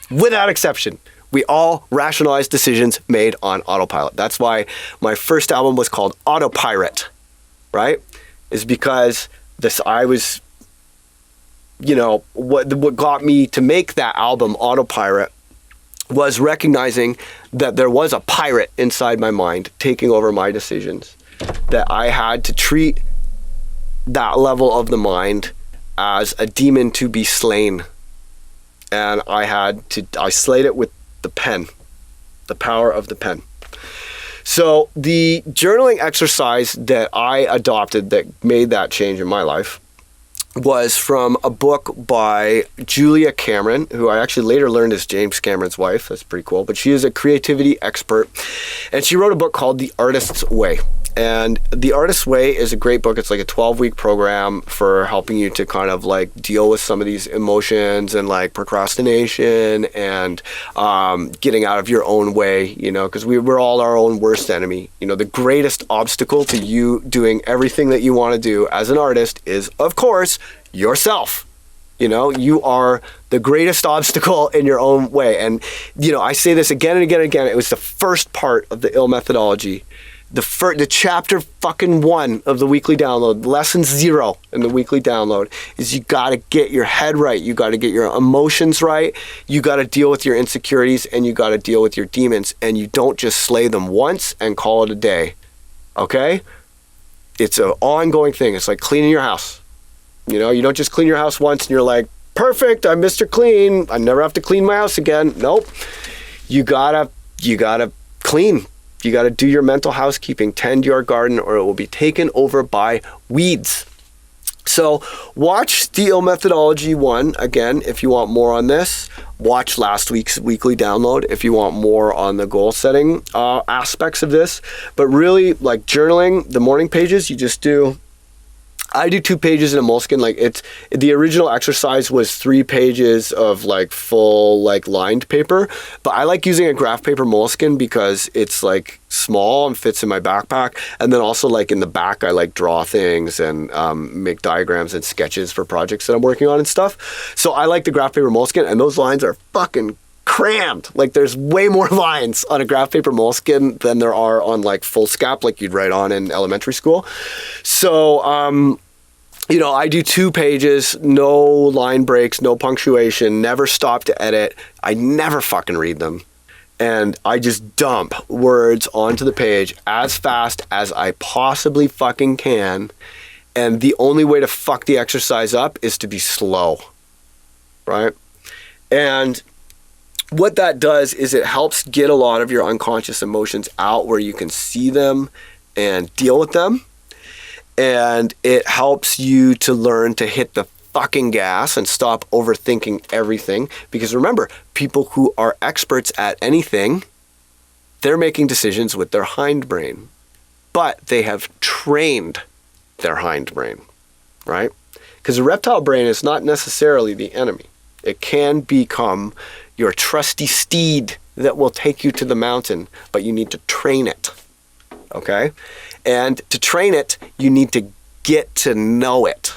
Without exception, we all rationalize decisions made on autopilot. That's why my first album was called Autopirate, right? Is because I was, you know, what got me to make that album, Autopirate, was recognizing that there was a pirate inside my mind taking over my decisions, that I had to treat that level of the mind as a demon to be slain. And I slayed it with the pen, the power of the pen. So the journaling exercise that I adopted that made that change in my life was from a book by Julia Cameron, who I actually later learned is James Cameron's wife. That's pretty cool. But she is a creativity expert. And she wrote a book called The Artist's Way. And The Artist's Way is a great book. It's like a 12-week program for helping you to kind of like deal with some of these emotions and like procrastination and getting out of your own way, you know, because we're all our own worst enemy. You know, the greatest obstacle to you doing everything that you want to do as an artist is, of course, yourself. You know, you are the greatest obstacle in your own way. And, you know, I say this again and again and again. It was the first part of the ill methodology. The chapter fucking 1 of the weekly download, lesson 0 in the weekly download, is you got to get your head right. You got to get your emotions right. You got to deal with your insecurities and you got to deal with your demons. And you don't just slay them once and call it a day. Okay? It's an ongoing thing. It's like cleaning your house. You know, you don't just clean your house once and you're like, perfect, I'm Mr. Clean. I never have to clean my house again. Nope. You gotta clean You got to do your mental housekeeping, tend your garden, or it will be taken over by weeds. So watch the ill methodology one again if you want more on this. Watch last week's weekly download if you want more on the goal setting aspects of this. But really, like journaling, the morning pages, you just do. I do 2 pages in a moleskin. Like it's the original exercise was 3 pages of like full like lined paper, but I like using a graph paper moleskin because it's like small and fits in my backpack. And then also like in the back, I like draw things and make diagrams and sketches for projects that I'm working on and stuff. So I like the graph paper moleskin, and those lines are fucking crammed. Like there's way more lines on a graph paper moleskin than there are on like foolscap, like you'd write on in elementary school. So, I do 2 pages, no line breaks, no punctuation, never stop to edit. I never fucking read them. And I just dump words onto the page as fast as I possibly fucking can. And the only way to fuck the exercise up is to be slow, right? And what that does is it helps get a lot of your unconscious emotions out where you can see them and deal with them. And it helps you to learn to hit the fucking gas and stop overthinking everything. Because remember, people who are experts at anything, they're making decisions with their hindbrain. But they have trained their hindbrain, right? Because the reptile brain is not necessarily the enemy. It can become your trusty steed that will take you to the mountain, but you need to train it, okay? And to train it, you need to get to know it.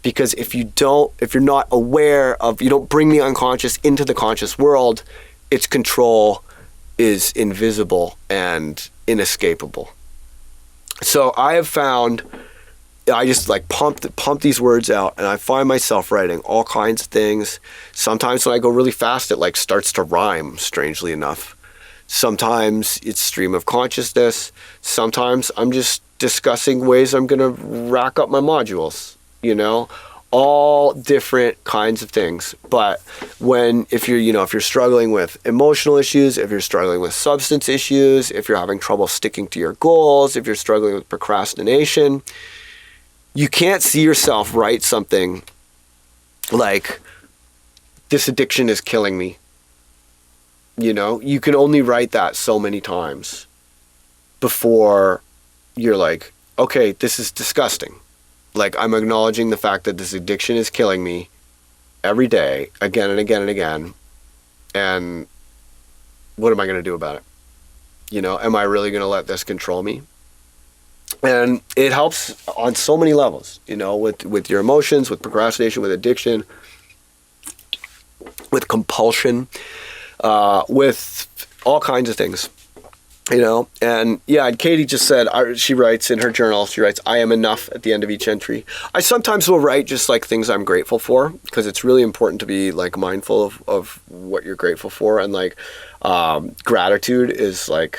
Because if you're not aware of, you don't bring the unconscious into the conscious world, its control is invisible and inescapable. So I have found, I just like pump these words out, and I find myself writing all kinds of things. Sometimes when I go really fast, it like starts to rhyme, strangely enough. Sometimes it's stream of consciousness. Sometimes I'm just discussing ways I'm going to rack up my modules, all different kinds of things. But if you're struggling with emotional issues, if you're struggling with substance issues, if you're having trouble sticking to your goals, if you're struggling with procrastination, you can't see yourself write something like, this addiction is killing me. You can only write that so many times before you're like, okay, this is disgusting. Like, I'm acknowledging the fact that this addiction is killing me every day, again and again and again. And what am I going to do about it? Am I really going to let this control me? And it helps on so many levels, with your emotions, with procrastination, with addiction, with compulsion. With all kinds of things, and Katie just said, she writes in her journal, I am enough at the end of each entry. I sometimes will write just like things I'm grateful for, because it's really important to be like mindful of what you're grateful for. And like, gratitude is like,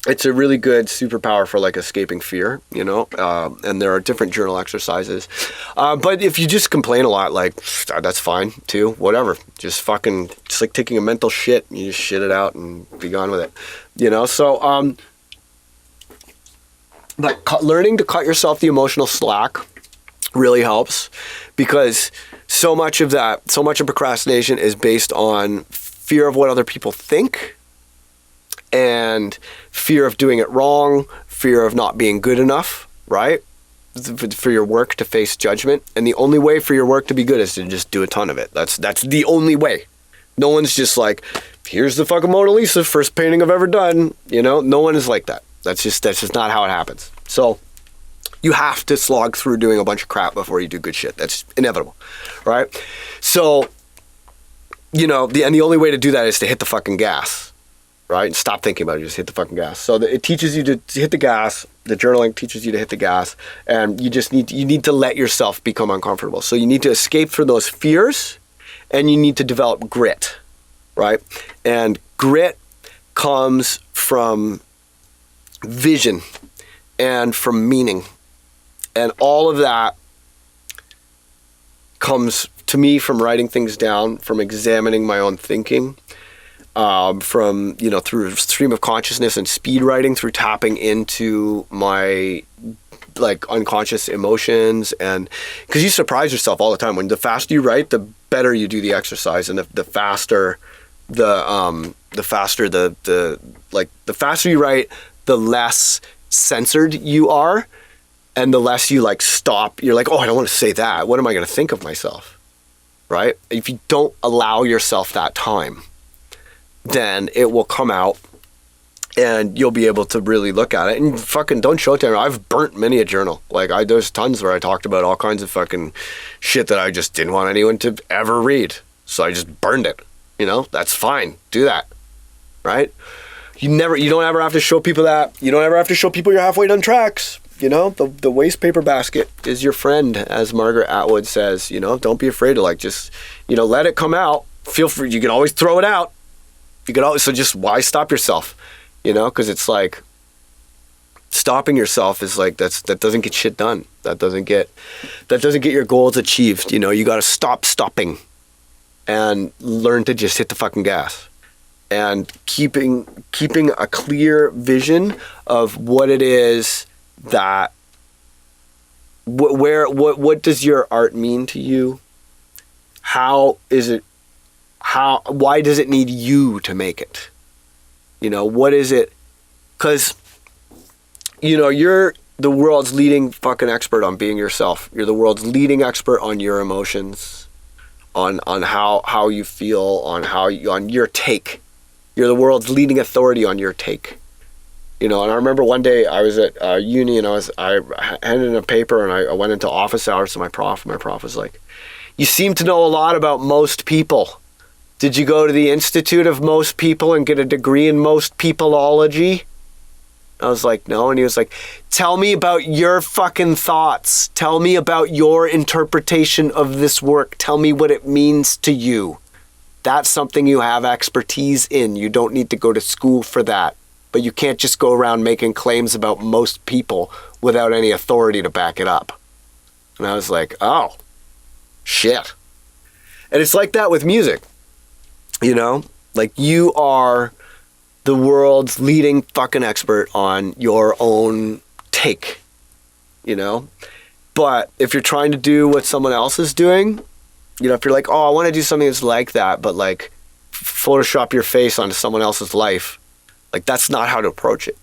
it's a really good superpower for like escaping fear, and there are different journal exercises. But if you just complain a lot, like, that's fine too, whatever. Just like taking a mental shit, you just shit it out and be gone with it, So, but learning to cut yourself the emotional slack really helps, because so much of procrastination is based on fear of what other people think, and fear of doing it wrong, fear of not being good enough, right? For your work to face judgment. And the only way for your work to be good is to just do a ton of it. That's the only way. No one's just like, here's the fucking Mona Lisa, first painting I've ever done. No one is like that. That's just not how it happens. So you have to slog through doing a bunch of crap before you do good shit. That's inevitable, right? So, the only way to do that is to hit the fucking gas. Right? And stop thinking about it. Just hit the fucking gas. So it teaches you to hit the gas. The journaling teaches you to hit the gas. And you need to let yourself become uncomfortable. So you need to escape from those fears, and you need to develop grit, right? And grit comes from vision and from meaning. And all of that comes to me from writing things down, from examining my own thinking. from, through stream of consciousness and speed writing, through tapping into my like unconscious emotions. And because you surprise yourself all the time, when the faster you write, the better you do the exercise, and the faster the faster you write, the less censored you are, and the less you like stop. You're like, oh, I don't want to say that. What am I going to think of myself? Right? If you don't allow yourself that time, then it will come out and you'll be able to really look at it. And fucking don't show it to me. I've burnt many a journal. Like there's tons where I talked about all kinds of fucking shit that I just didn't want anyone to ever read. So I just burned it. That's fine. Do that. Right? You don't ever have to show people that. You don't ever have to show people you're halfway done tracks. The waste paper basket is your friend, as Margaret Atwood says. Don't be afraid to just let it come out. Feel free. You can always throw it out. You can always, so just why stop yourself? Because it's like stopping yourself is like that doesn't get shit done. That doesn't get your goals achieved. You got to stop stopping and learn to just hit the fucking gas. And keeping a clear vision of what it is that what does your art mean to you? Why does it need you to make it? What is it? Because you're the world's leading fucking expert on being yourself. You're the world's leading expert on your emotions, on how you feel, on your take. You're the world's leading authority on your take. And I remember one day I was at uni and I handed in a paper and I went into office hours to my prof. My prof was like, "You seem to know a lot about most people. Did you go to the Institute of Most People and get a degree in most peopleology?" I was like, "No." And he was like, "Tell me about your fucking thoughts. Tell me about your interpretation of this work. Tell me what it means to you. That's something you have expertise in. You don't need to go to school for that. But you can't just go around making claims about most people without any authority to back it up." And I was like, oh, shit. And it's like that with music. Like you are the world's leading fucking expert on your own take, But if you're trying to do what someone else is doing, if you're like, oh, I want to do something that's like that, but like Photoshop your face onto someone else's life, like that's not how to approach it,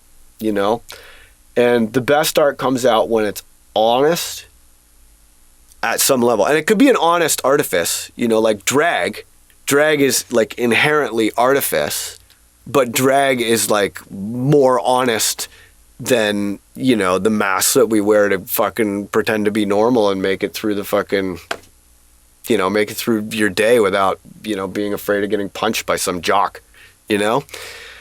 And the best art comes out when it's honest at some level. And it could be an honest artifice, like drag. Drag is like inherently artifice, but drag is like more honest than, the masks that we wear to fucking pretend to be normal and make it through the fucking, make it through your day without, being afraid of getting punched by some jock,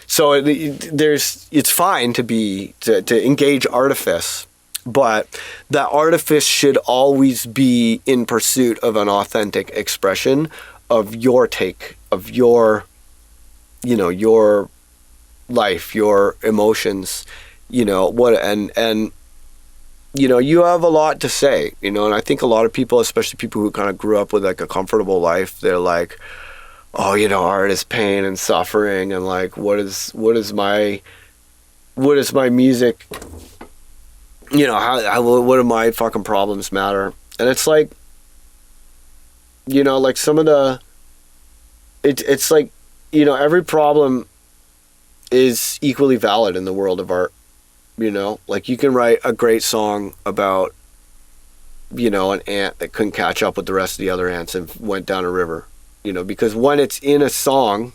So it's fine to engage artifice, but that artifice should always be in pursuit of an authentic expression of your take, of your life, your emotions, you have a lot to say, and I think a lot of people, especially people who kind of grew up with like a comfortable life, they're like, oh, art is pain and suffering, and like, what is my music, what do my fucking problems matter? And it's like, like some of the, it's like, every problem is equally valid in the world of art, like you can write a great song about, an ant that couldn't catch up with the rest of the other ants and went down a river, because when it's in a song,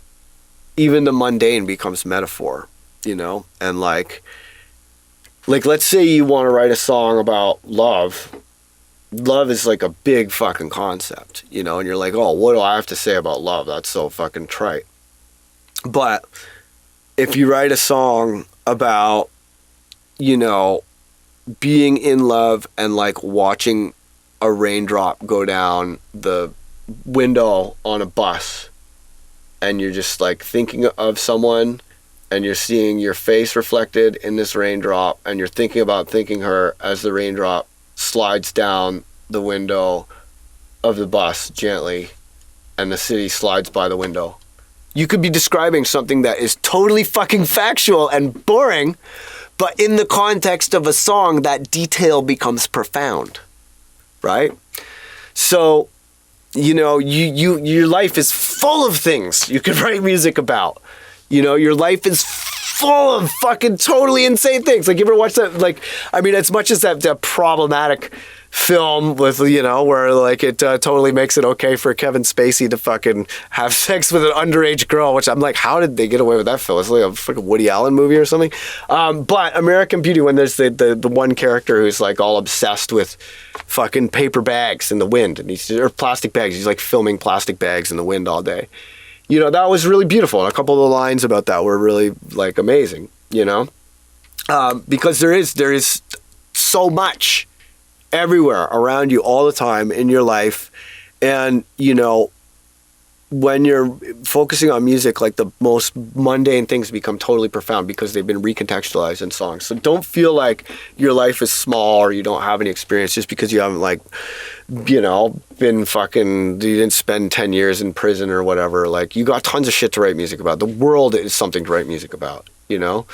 even the mundane becomes metaphor, and like let's say you want to write a song about love. Love is like a big fucking concept, and you're like, oh, what do I have to say about love? That's so fucking trite. But if you write a song about, being in love and like watching a raindrop go down the window on a bus, and you're just like thinking of someone, and you're seeing your face reflected in this raindrop, and you're thinking about thinking her as the raindrop slides down the window of the bus gently, and the city slides by the window, You could be describing something that is totally fucking factual and boring, but in the context of a song, that detail becomes profound, right? So, you know, your life is full of things you could write music about. You know, your life is full of fucking totally insane things. Like, you ever watch that? Like, I mean, as much as that problematic film with, you know, where like it totally makes it okay for Kevin Spacey to fucking have sex with an underage girl, which I'm like, how did they get away with that film? It's like a fucking Woody Allen movie or something. But American Beauty, when there's the one character who's like all obsessed with fucking paper bags in the wind, and or plastic bags. He's like filming plastic bags in the wind all day. You know, that was really beautiful. And a couple of the lines about that were really like amazing, you know, because there is so much everywhere around you all the time in your life. And, you know, when you're focusing on music, like the most mundane things become totally profound because they've been recontextualized in songs. So don't feel like your life is small or you don't have any experience just because you haven't, like, you know, been fucking, you didn't spend 10 years in prison or whatever. Like, you got tons of shit to write music about. The world is something to write music about, you know?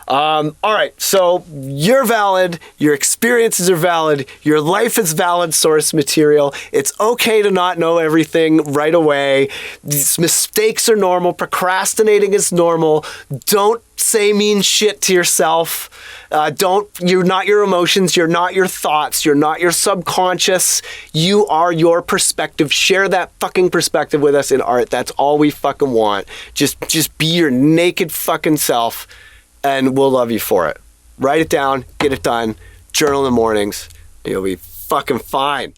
All right, so you're valid, your experiences are valid, your life is valid source material. It's okay to not know everything right away. These mistakes are normal. Procrastinating is normal. Don't say mean shit to yourself. You're not your emotions, you're not your thoughts, you're not your subconscious. You are your perspective. Share that fucking perspective with us in art. That's all we fucking want. Just be your naked fucking self. And we'll love you for it. Write it down, get it done, journal in the mornings, and you'll be fucking fine.